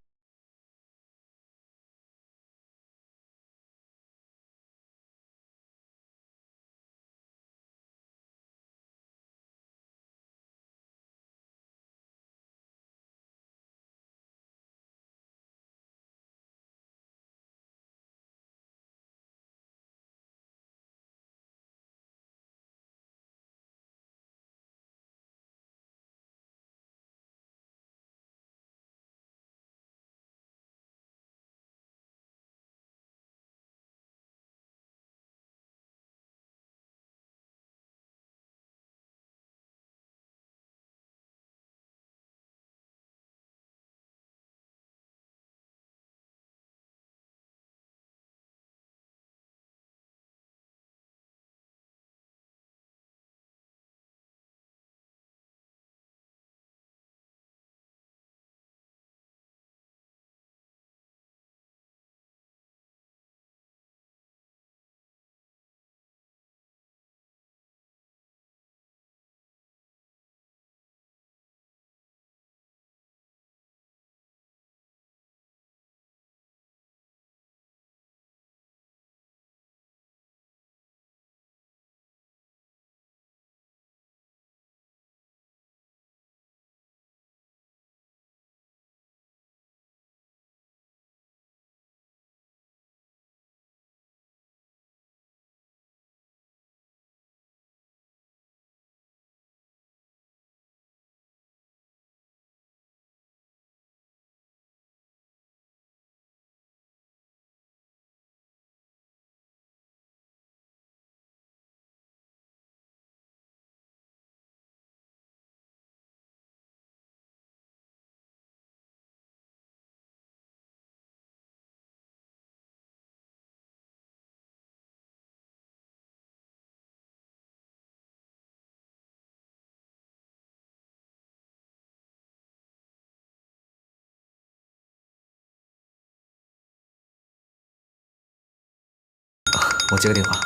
我接个电话。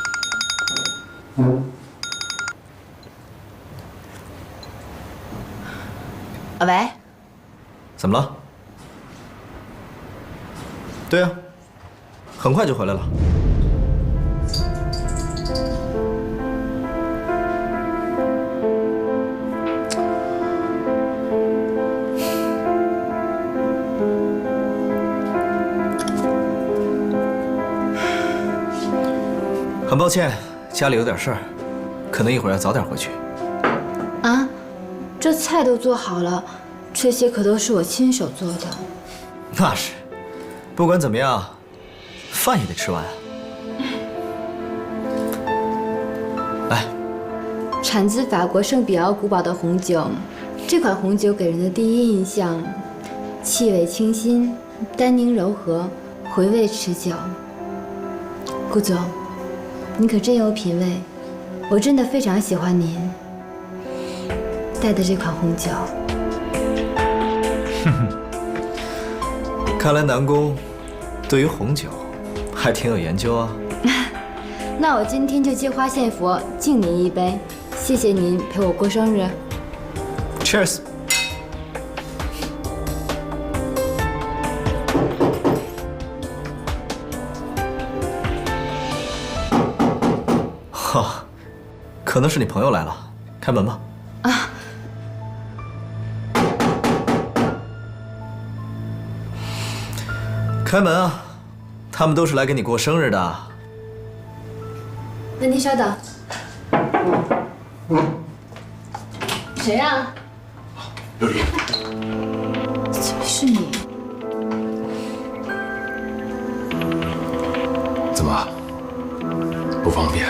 喂，怎么了？对啊，很快就回来了。很抱歉，家里有点事儿，可能一会儿要早点回去。啊，这菜都做好了，这些可都是我亲手做的。那是，不管怎么样，饭也得吃完啊。来，产自法国圣彼奥古堡的红酒，这款红酒给人的第一印象，气味清新，单宁柔和，回味持久。顾总，你可真有品味，我真的非常喜欢您带的这款红酒。看来南宫对于红酒还挺有研究啊。那我今天就借花献佛，敬您一杯，谢谢您陪我过生日。Cheers。哈，可能是你朋友来了，开门吧。啊。开门啊！他们都是来给你过生日的。那您稍等。谁呀？琉璃。是你。怎么？不方便？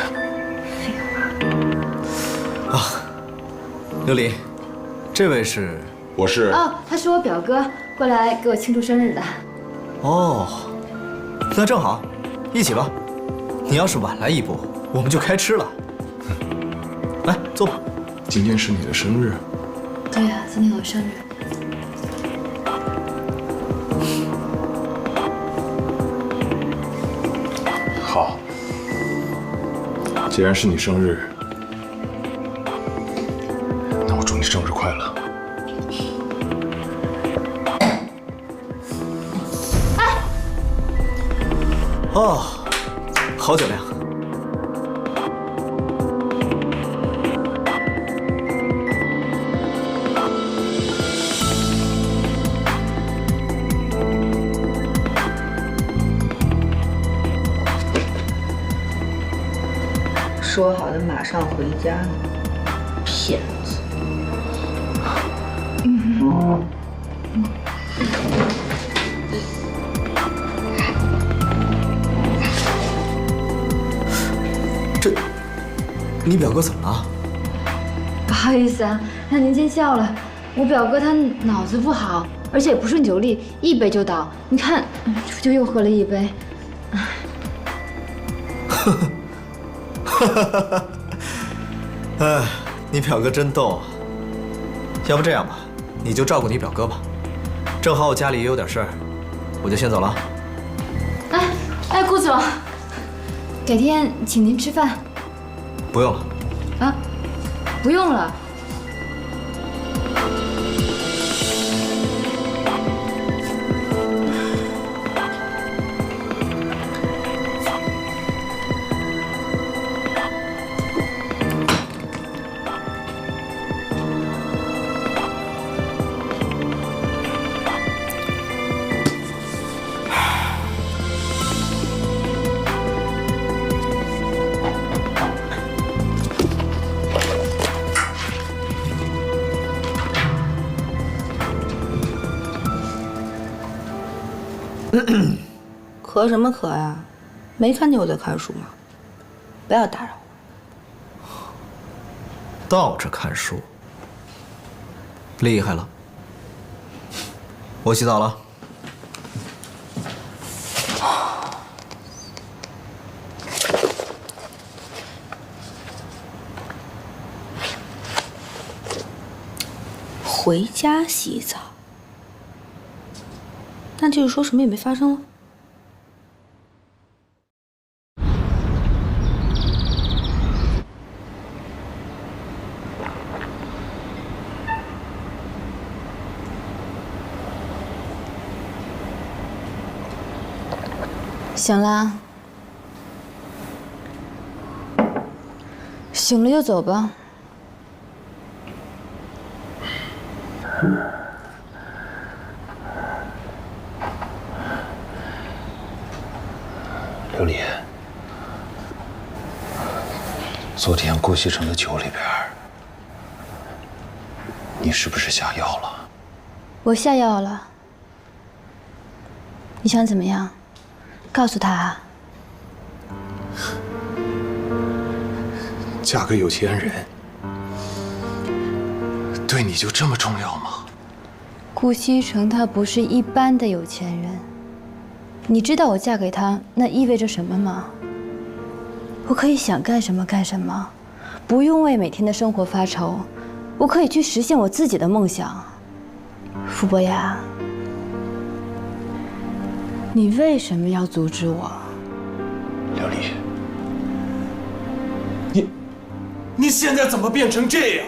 啊，琉璃，这位是？我是。哦，他是我表哥，过来给我庆祝生日的。哦，那正好，一起吧。你要是晚来一步，我们就开吃了。来，坐吧。今天是你的生日。对呀，今天我生日。好，既然是你生日，那我祝你生日快乐。哦，好酒量。说好的马上回家呢，骗子！这，你表哥怎么了？不好意思啊，让您见笑了。我表哥他脑子不好，而且不顺酒力，一杯就倒。你看，这就又喝了一杯。哎，你表哥真逗啊！要不这样吧，你就照顾你表哥吧。正好我家里也有点事儿，我就先走了。哎，顾总，改天请您吃饭。不用了。啊，不用了。咳什么咳呀？没看见我在看书吗？不要打扰我。倒着看书，厉害了。我洗澡了。回家洗澡，那就是说什么也没发生了。醒了，醒了就走吧。琉璃，昨天顾西城的酒里边，你是不是下药了？我下药了。你想怎么样？告诉他啊。嫁个有钱人，对你就这么重要吗？顾西城他不是一般的有钱人，你知道我嫁给他那意味着什么吗？我可以想干什么干什么，不用为每天的生活发愁，我可以去实现我自己的梦想。傅博雅，你为什么要阻止我？琉璃，你现在怎么变成这样？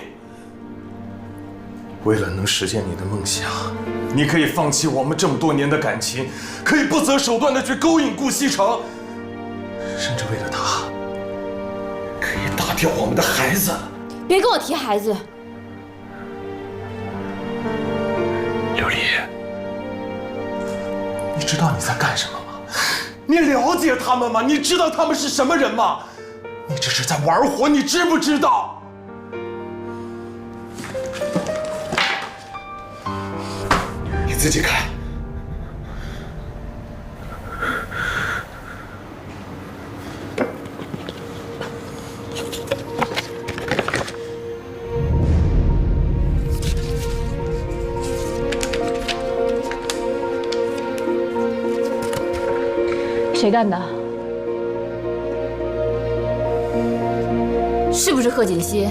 为了能实现你的梦想，你可以放弃我们这么多年的感情，可以不择手段的去勾引顾西城，甚至为了他，可以打掉我们的孩子。别跟我提孩子。琉璃，你知道你在干什么吗？你了解他们吗？你知道他们是什么人吗？你这是在玩火，你知不知道？你自己看。谁干的？是不是贺锦熙？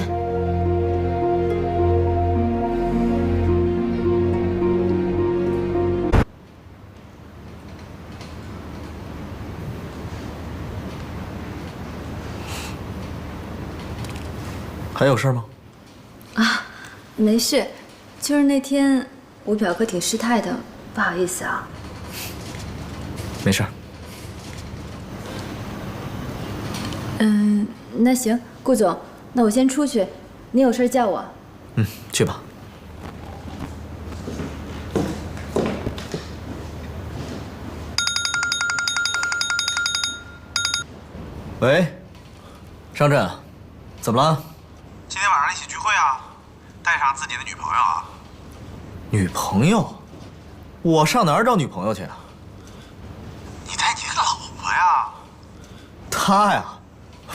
还有事吗？啊，没事，就是那天我表哥挺失态的，不好意思啊。没事。那行，顾总，那我先出去，你有事叫我。去吧。喂，商震，怎么了？今天晚上一起聚会啊，带上自己的女朋友啊。女朋友？我上哪儿找女朋友去啊？你带你老婆呀？她呀？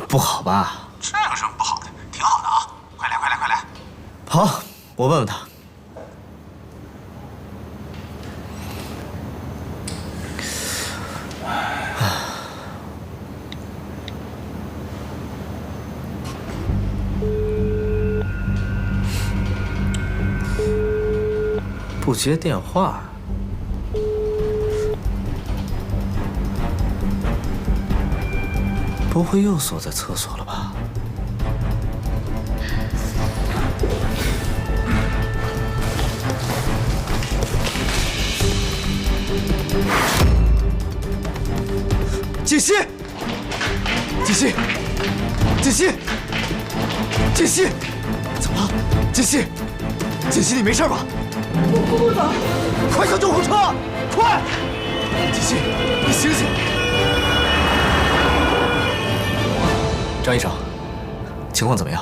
不好吧？这有什么不好的？挺好的啊！快来，快来，快来！好，我问问她。不接电话。不会又锁在厕所了吧？锦溪，锦溪，锦溪，锦溪，怎么了？锦溪，锦溪，你没事吧？顾总，快叫救护车！快！锦溪，你醒醒！张医生，情况怎么样？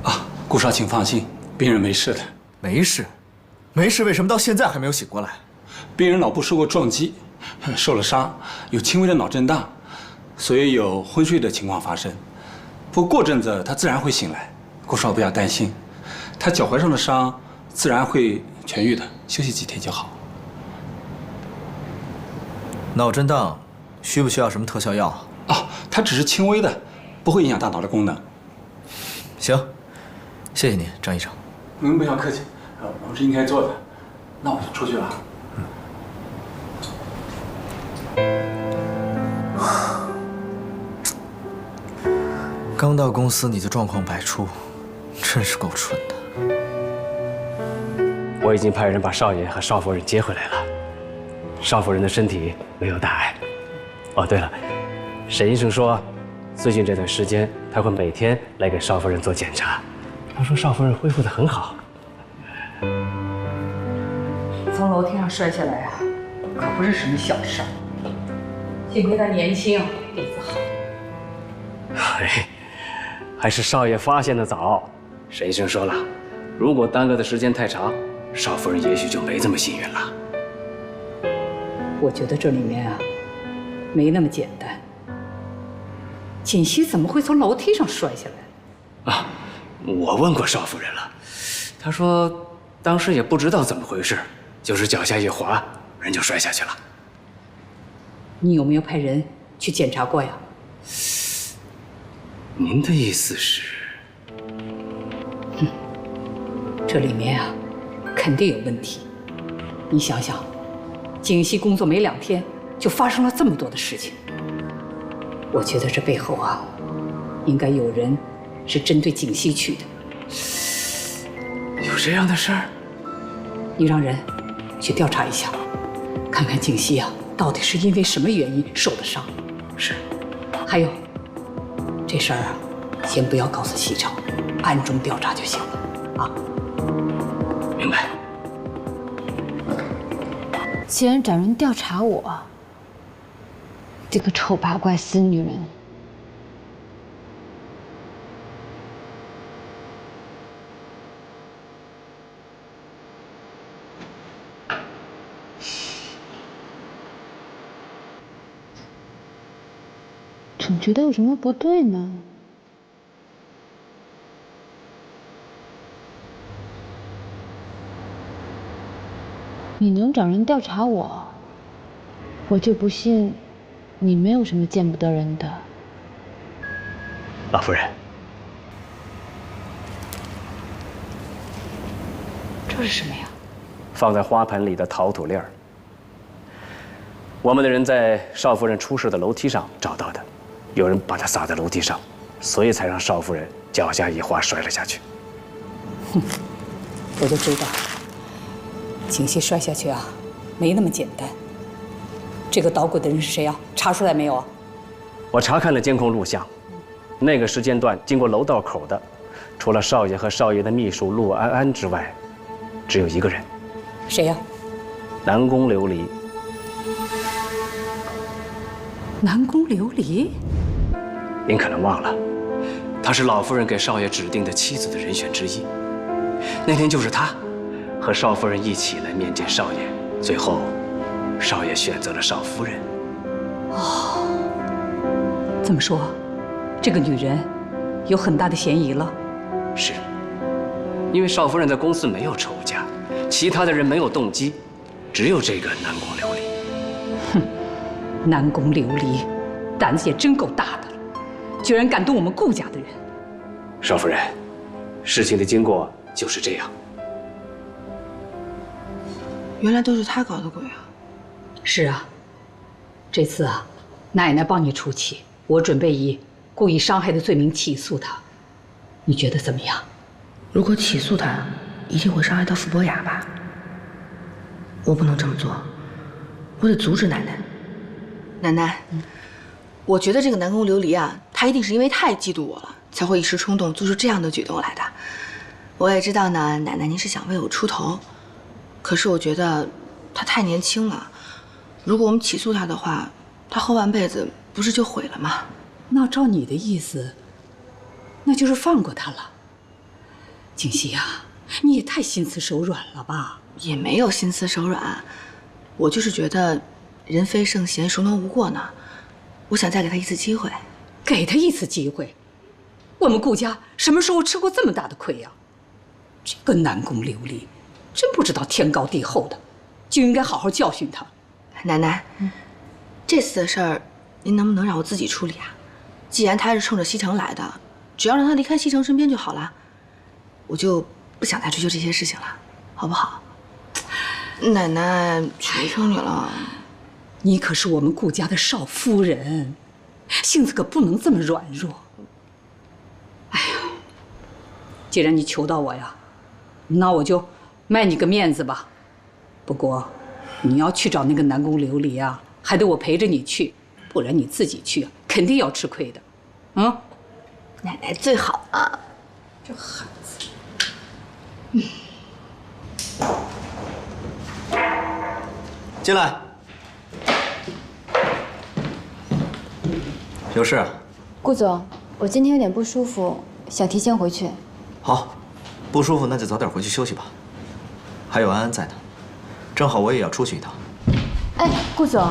啊，顾少，请放心，病人没事的。没事，没事，为什么到现在还没有醒过来？病人脑部受过撞击，受了伤，有轻微的脑震荡，所以有昏睡的情况发生。不过阵子他自然会醒来，顾少不要担心，他脚踝上的伤自然会痊愈的，休息几天就好。脑震荡需不需要什么特效药？啊，他只是轻微的。不会影响大脑的功能。行，谢谢您，张医生。您不要客气，我是应该做的。那我就出去了。刚到公司你就状况百出，真是够蠢的。我已经派人把少爷和少夫人接回来了，少夫人的身体没有大碍。哦，对了，沈医生说。最近这段时间，他会每天来给少夫人做检查。他说少夫人恢复得很好。从楼梯上摔下来啊，可不是什么小事儿。幸亏他年轻，底子好。哎，还是少爷发现的早。沈医生说了，如果耽搁的时间太长，少夫人也许就没这么幸运了。我觉得这里面啊，没那么简单。锦溪怎么会从楼梯上摔下来？啊，我问过少夫人了，她说当时也不知道怎么回事，就是脚下一滑，人就摔下去了。你有没有派人去检查过呀？您的意思是？这里面啊，肯定有问题。你想想，锦溪工作没2天，就发生了这么多的事情。我觉得这背后啊，应该有人是针对锦溪去的。有这样的事儿？你让人去调查一下，看看锦溪啊，到底是因为什么原因受的伤。是。还有，这事儿啊，先不要告诉西城，暗中调查就行了啊。明白。既然找人调查我，这个丑八怪死女人，总觉得有什么不对呢？你能找人调查我，我就不信你没有什么见不得人的。老夫人，这是什么呀？放在花盆里的陶土粒儿，我们的人在少夫人出事的楼梯上找到的，有人把它撒在楼梯上，所以才让少夫人脚下一滑摔了下去。哼，我就知道。锦溪摔下去啊，没那么简单。这个捣鬼的人是谁啊？查出来没有啊？我查看了监控录像，那个时间段经过楼道口的，除了少爷和少爷的秘书陆安安之外，只有一个人。谁呀？南宫琉璃。南宫琉璃？您可能忘了，他是老夫人给少爷指定的妻子的人选之一。那天就是他。和少夫人一起来面见少爷，最后，少爷选择了少夫人。哦，这么说，这个女人有很大的嫌疑了。是，因为少夫人在公司没有仇家，其他的人没有动机，只有这个南宫琉璃。哼，南宫琉璃，胆子也真够大的了，居然敢动我们顾家的人。少夫人，事情的经过就是这样。原来都是他搞的鬼啊！是啊，这次啊，奶奶帮你出气，我准备以故意伤害的罪名起诉他，你觉得怎么样？如果起诉他，一定会伤害到傅博雅吧？我不能这么做，我得阻止奶奶。奶奶，我觉得这个南宫琉璃啊，他一定是因为太嫉妒我了，才会一时冲动做出这样的举动来的。我也知道呢，奶奶您是想为我出头。可是我觉得他太年轻了，如果我们起诉他的话，他后半辈子不是就毁了吗？那照你的意思，那就是放过他了。锦溪呀，你也太心慈手软了吧？也没有心慈手软，我就是觉得人非圣贤，孰能无过呢？我想再给他一次机会。给他一次机会？我们顾家什么时候吃过这么大的亏呀？这个南宫琉璃。真不知道天高地厚的，就应该好好教训他。奶奶，这次的事儿，您能不能让我自己处理啊？既然他是冲着西城来的，只要让他离开西城身边就好了，我就不想再追究这些事情了，好不好？奶奶，求求你了，你可是我们顾家的少夫人，性子可不能这么软弱。哎呀，既然你求到我呀，那我就卖你个面子吧，不过，你要去找那个南宫琉璃啊，还得我陪着你去，不然你自己去肯定要吃亏的。嗯，奶奶最好了。这孩子，进来。有事啊？顾总，我今天有点不舒服，想提前回去。好，不舒服那就早点回去休息吧。还有安安在呢，正好我也要出去一趟。哎，顾总，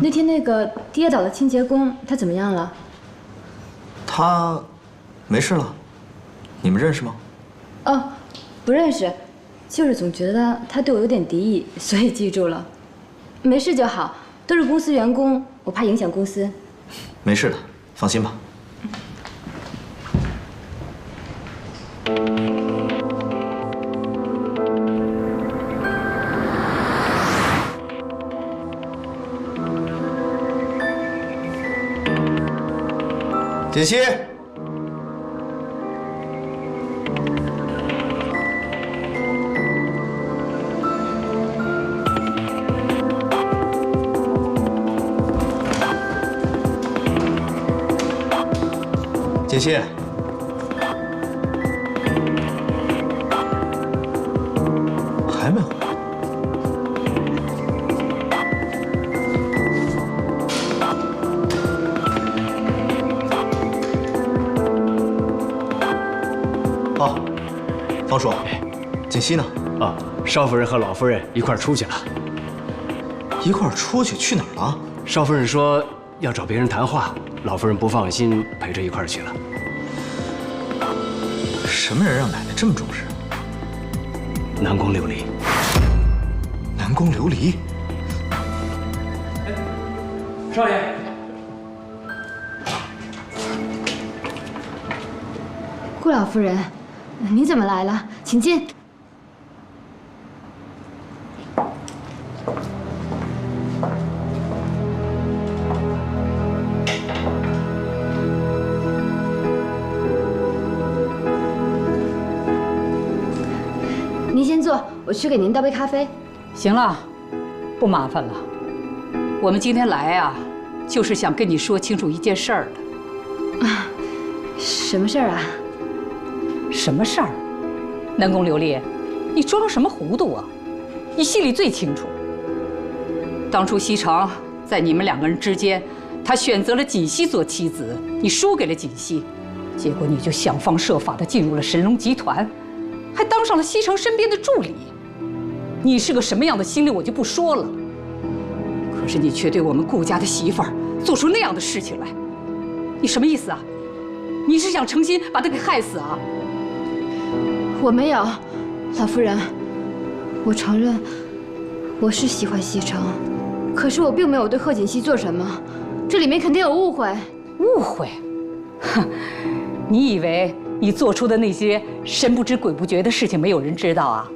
那天那个跌倒的清洁工，他怎么样了？他没事了，你们认识吗？哦，不认识，就是总觉得他对我有点敌意，所以记住了。没事就好，都是公司员工，我怕影响公司。没事的，放心吧。锦溪，锦溪，还没回来。哦，方叔，锦溪呢？啊，少夫人和老夫人一块儿出去了。一块儿出去？去哪儿了？少夫人说要找别人谈话，老夫人不放心，陪着一块儿去了。什么人让奶奶这么重视？南宫琉璃。南宫琉璃？少爷。顾老夫人，你怎么来了？请进。您先坐，我去给您倒杯咖啡。行了，不麻烦了。我们今天来啊，就是想跟你说清楚一件事儿的。啊，什么事儿啊？什么事儿？南宫琉璃，你装什么糊涂啊？你心里最清楚。当初西城在你们两个人之间，他选择了锦溪做妻子，你输给了锦溪，结果你就想方设法地进入了神龙集团，还当上了西城身边的助理。你是个什么样的心理，我就不说了。可是你却对我们顾家的媳妇儿做出那样的事情来，你什么意思啊？你是想诚心把她给害死啊？我没有，老夫人，我承认我是喜欢西城，可是我并没有对贺锦熙做什么，这里面肯定有误会。误会？哼，你以为你做出的那些神不知鬼不觉的事情没有人知道啊？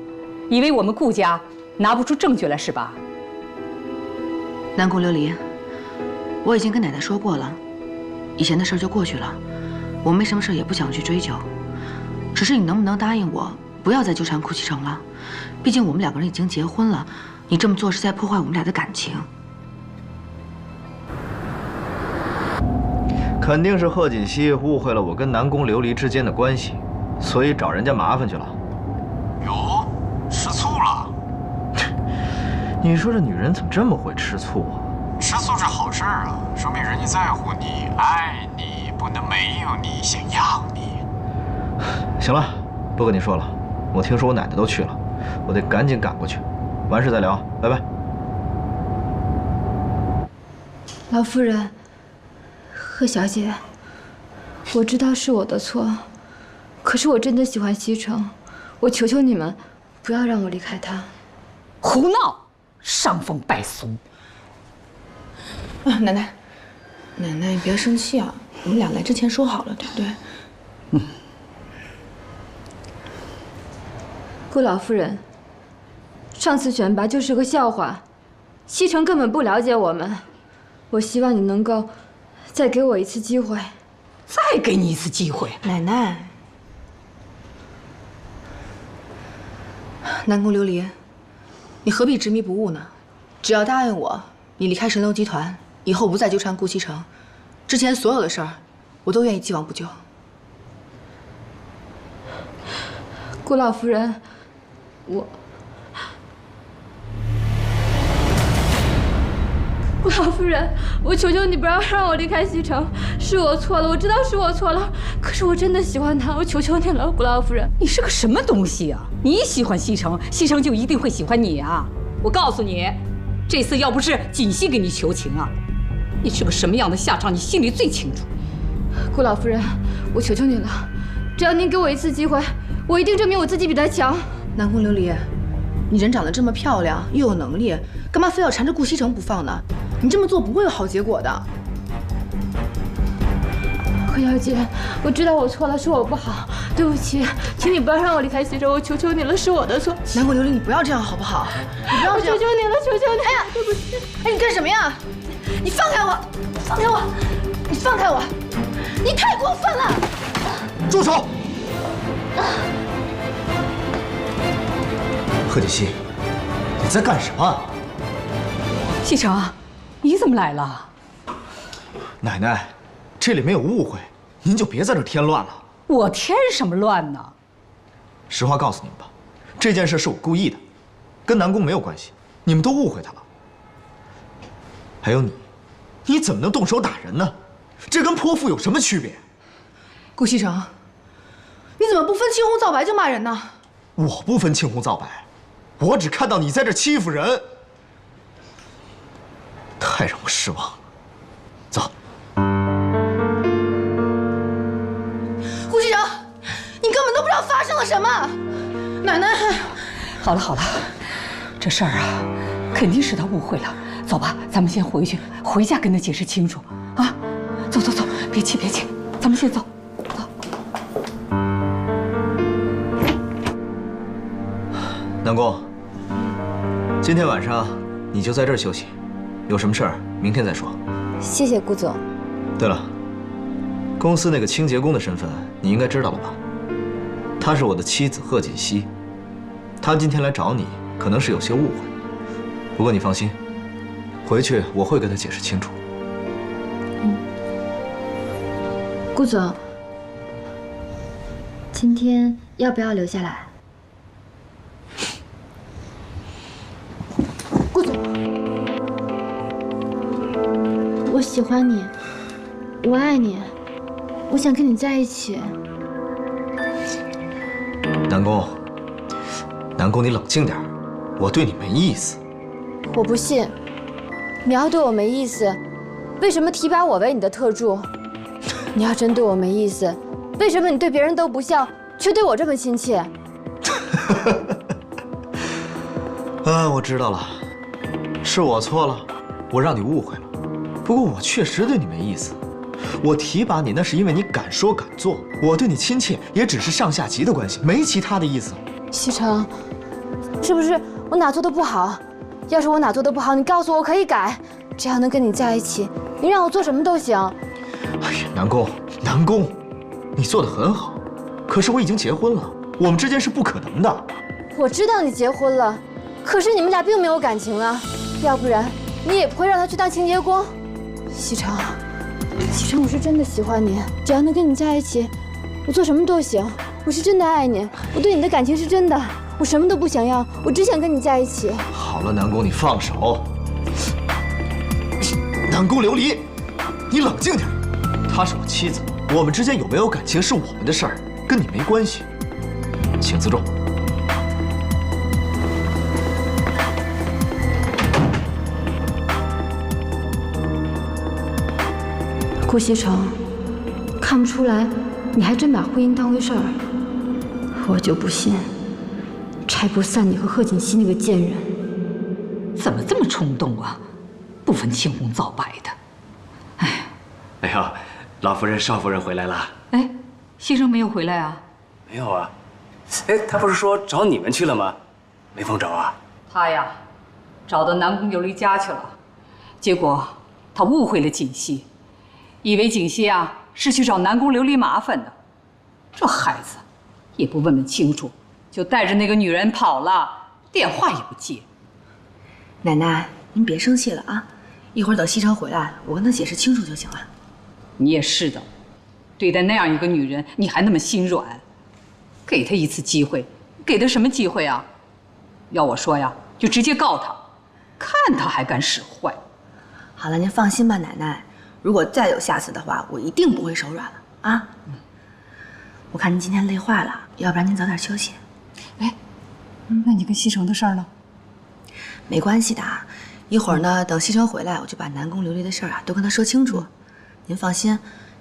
以为我们顾家拿不出证据来是吧？南宫琉璃，我已经跟奶奶说过了，以前的事儿就过去了，我没什么事也不想去追究。只是你能不能答应我，不要再纠缠顾西城了？毕竟我们两个人已经结婚了，你这么做是在破坏我们俩的感情。肯定是贺锦熙误会了我跟南宫琉璃之间的关系，所以找人家麻烦去了。哟，吃醋了？你说这女人怎么这么会吃醋啊？吃醋是好事儿啊，说明人家在乎你、爱你，不能没有你，想要你。行了，不跟你说了，我听说我奶奶都去了，我得赶紧赶过去，完事再聊，拜拜。老夫人，贺小姐，我知道是我的错，可是我真的喜欢西城，我求求你们，不要让我离开他。胡闹，伤风败俗。奶奶，奶奶你别生气啊，我们俩来之前说好了，对不对？顾老夫人，上次选拔就是个笑话，西城根本不了解我们。我希望你能够再给我一次机会。再给你一次机会，奶奶。南宫琉璃，你何必执迷不悟呢？只要答应我，你离开神龙集团，以后不再纠缠顾西城，之前所有的事儿，我都愿意既往不咎。顾老夫人，顾老夫人，我求求你不要让我离开西城，是我错了，我知道是我错了，可是我真的喜欢他，我求求你了，顾老夫人。你是个什么东西啊？你喜欢西城，西城就一定会喜欢你啊？我告诉你，这次要不是锦溪给你求情啊，你是个什么样的下场，你心里最清楚。顾老夫人，我求求你了，只要您给我一次机会，我一定证明我自己比他强。南宫琉璃，你人长得这么漂亮，又有能力，干嘛非要缠着顾西城不放呢？你这么做不会有好结果的。何小姐，我知道我错了，是我不好，对不起，请你不要让我离开西城，我求求你了，是我的错。南宫琉璃，你不要这样好不好？你不要这样，我求求你了，求求你！哎呀，对不起！哎，你干什么呀？你放开我！放开我！你放开我！你太过分了！住手！贺锦熙，你在干什么？西城，你怎么来了？奶奶，这里没有误会，您就别在这添乱了。我添什么乱呢？实话告诉你们吧，这件事是我故意的，跟南宫没有关系，你们都误会他了。还有你，你怎么能动手打人呢？这跟泼妇有什么区别？顾西城，你怎么不分青红皂白就骂人呢？我不分青红皂白，我只看到你在这欺负人，太让我失望了。走。顾西城，你根本都不知道发生了什么。奶奶，好了好了，这事儿啊，肯定是他误会了。走吧，咱们先回去，回家跟他解释清楚啊！走走走，别气别气，咱们先走。南宫，今天晚上你就在这儿休息，有什么事儿明天再说。谢谢顾总。对了，公司那个清洁工的身份你应该知道了吧？她是我的妻子贺锦熙，她今天来找你，可能是有些误会。不过你放心，回去我会跟她解释清楚。顾总，今天要不要留下来？顾总，我喜欢你，我爱你，我想跟你在一起。南宫，南宫，你冷静点，我对你没意思。我不信，你要对我没意思，为什么提拔我为你的特助？你要真对我没意思，为什么你对别人都不笑，却对我这么亲切？我知道了，是我错了，我让你误会了。不过我确实对你没意思，我提拔你那是因为你敢说敢做，我对你亲切也只是上下级的关系，没其他的意思。西城，是不是我哪做的不好？要是我哪做的不好，你告诉我，我可以改。只要能跟你在一起，你让我做什么都行。哎呀，南宫，南宫，你做得很好，可是我已经结婚了，我们之间是不可能的。我知道你结婚了，可是你们俩并没有感情啊，要不然你也不会让他去当清洁工。西城，西城，我是真的喜欢你，只要能跟你在一起，我做什么都行。我是真的爱你，我对你的感情是真的，我什么都不想要，我只想跟你在一起。好了，南宫，你放手。南宫琉璃，你冷静点。她是我妻子，我们之间有没有感情是我们的事儿，跟你没关系。请自重。顾西城，看不出来，你还真把婚姻当回事儿。我就不信，拆不散你和贺锦熙那个贱人。怎么这么冲动啊？不分青红皂白的。哎呦，老夫人、少夫人回来了。哎，西城没有回来啊？没有啊。哎，他不是说找你们去了吗？没逢着啊？他呀，找到南宫琉璃家去了，结果他误会了锦溪，以为锦溪啊是去找南宫琉璃麻烦的。这孩子也不问问清楚，就带着那个女人跑了，电话也不接。奶奶，您别生气了啊，一会儿等西城回来，我跟他解释清楚就行了。你也是的，对待那样一个女人，你还那么心软，给她一次机会，给她什么机会啊？要我说呀，就直接告她，看她还敢使坏。好了，您放心吧，奶奶。如果再有下次的话，我一定不会手软了啊。我看您今天累坏了，要不然您早点休息。哎，那你跟西城的事儿呢？没关系的，一会儿呢，等西城回来，我就把南宫琉璃的事儿啊都跟他说清楚。您放心，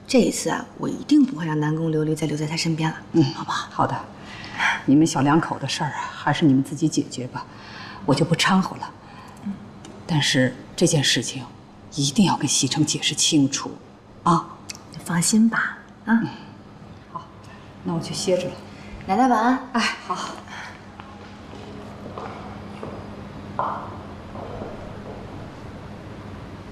这一次啊，我一定不会让南宫琉璃再留在他身边了。好不好？好的，你们小两口的事儿啊，还是你们自己解决吧，我就不掺和了。但是这件事情一定要跟西城解释清楚，啊！你放心吧，啊。好，那我去歇着了。奶奶晚安。哎，好。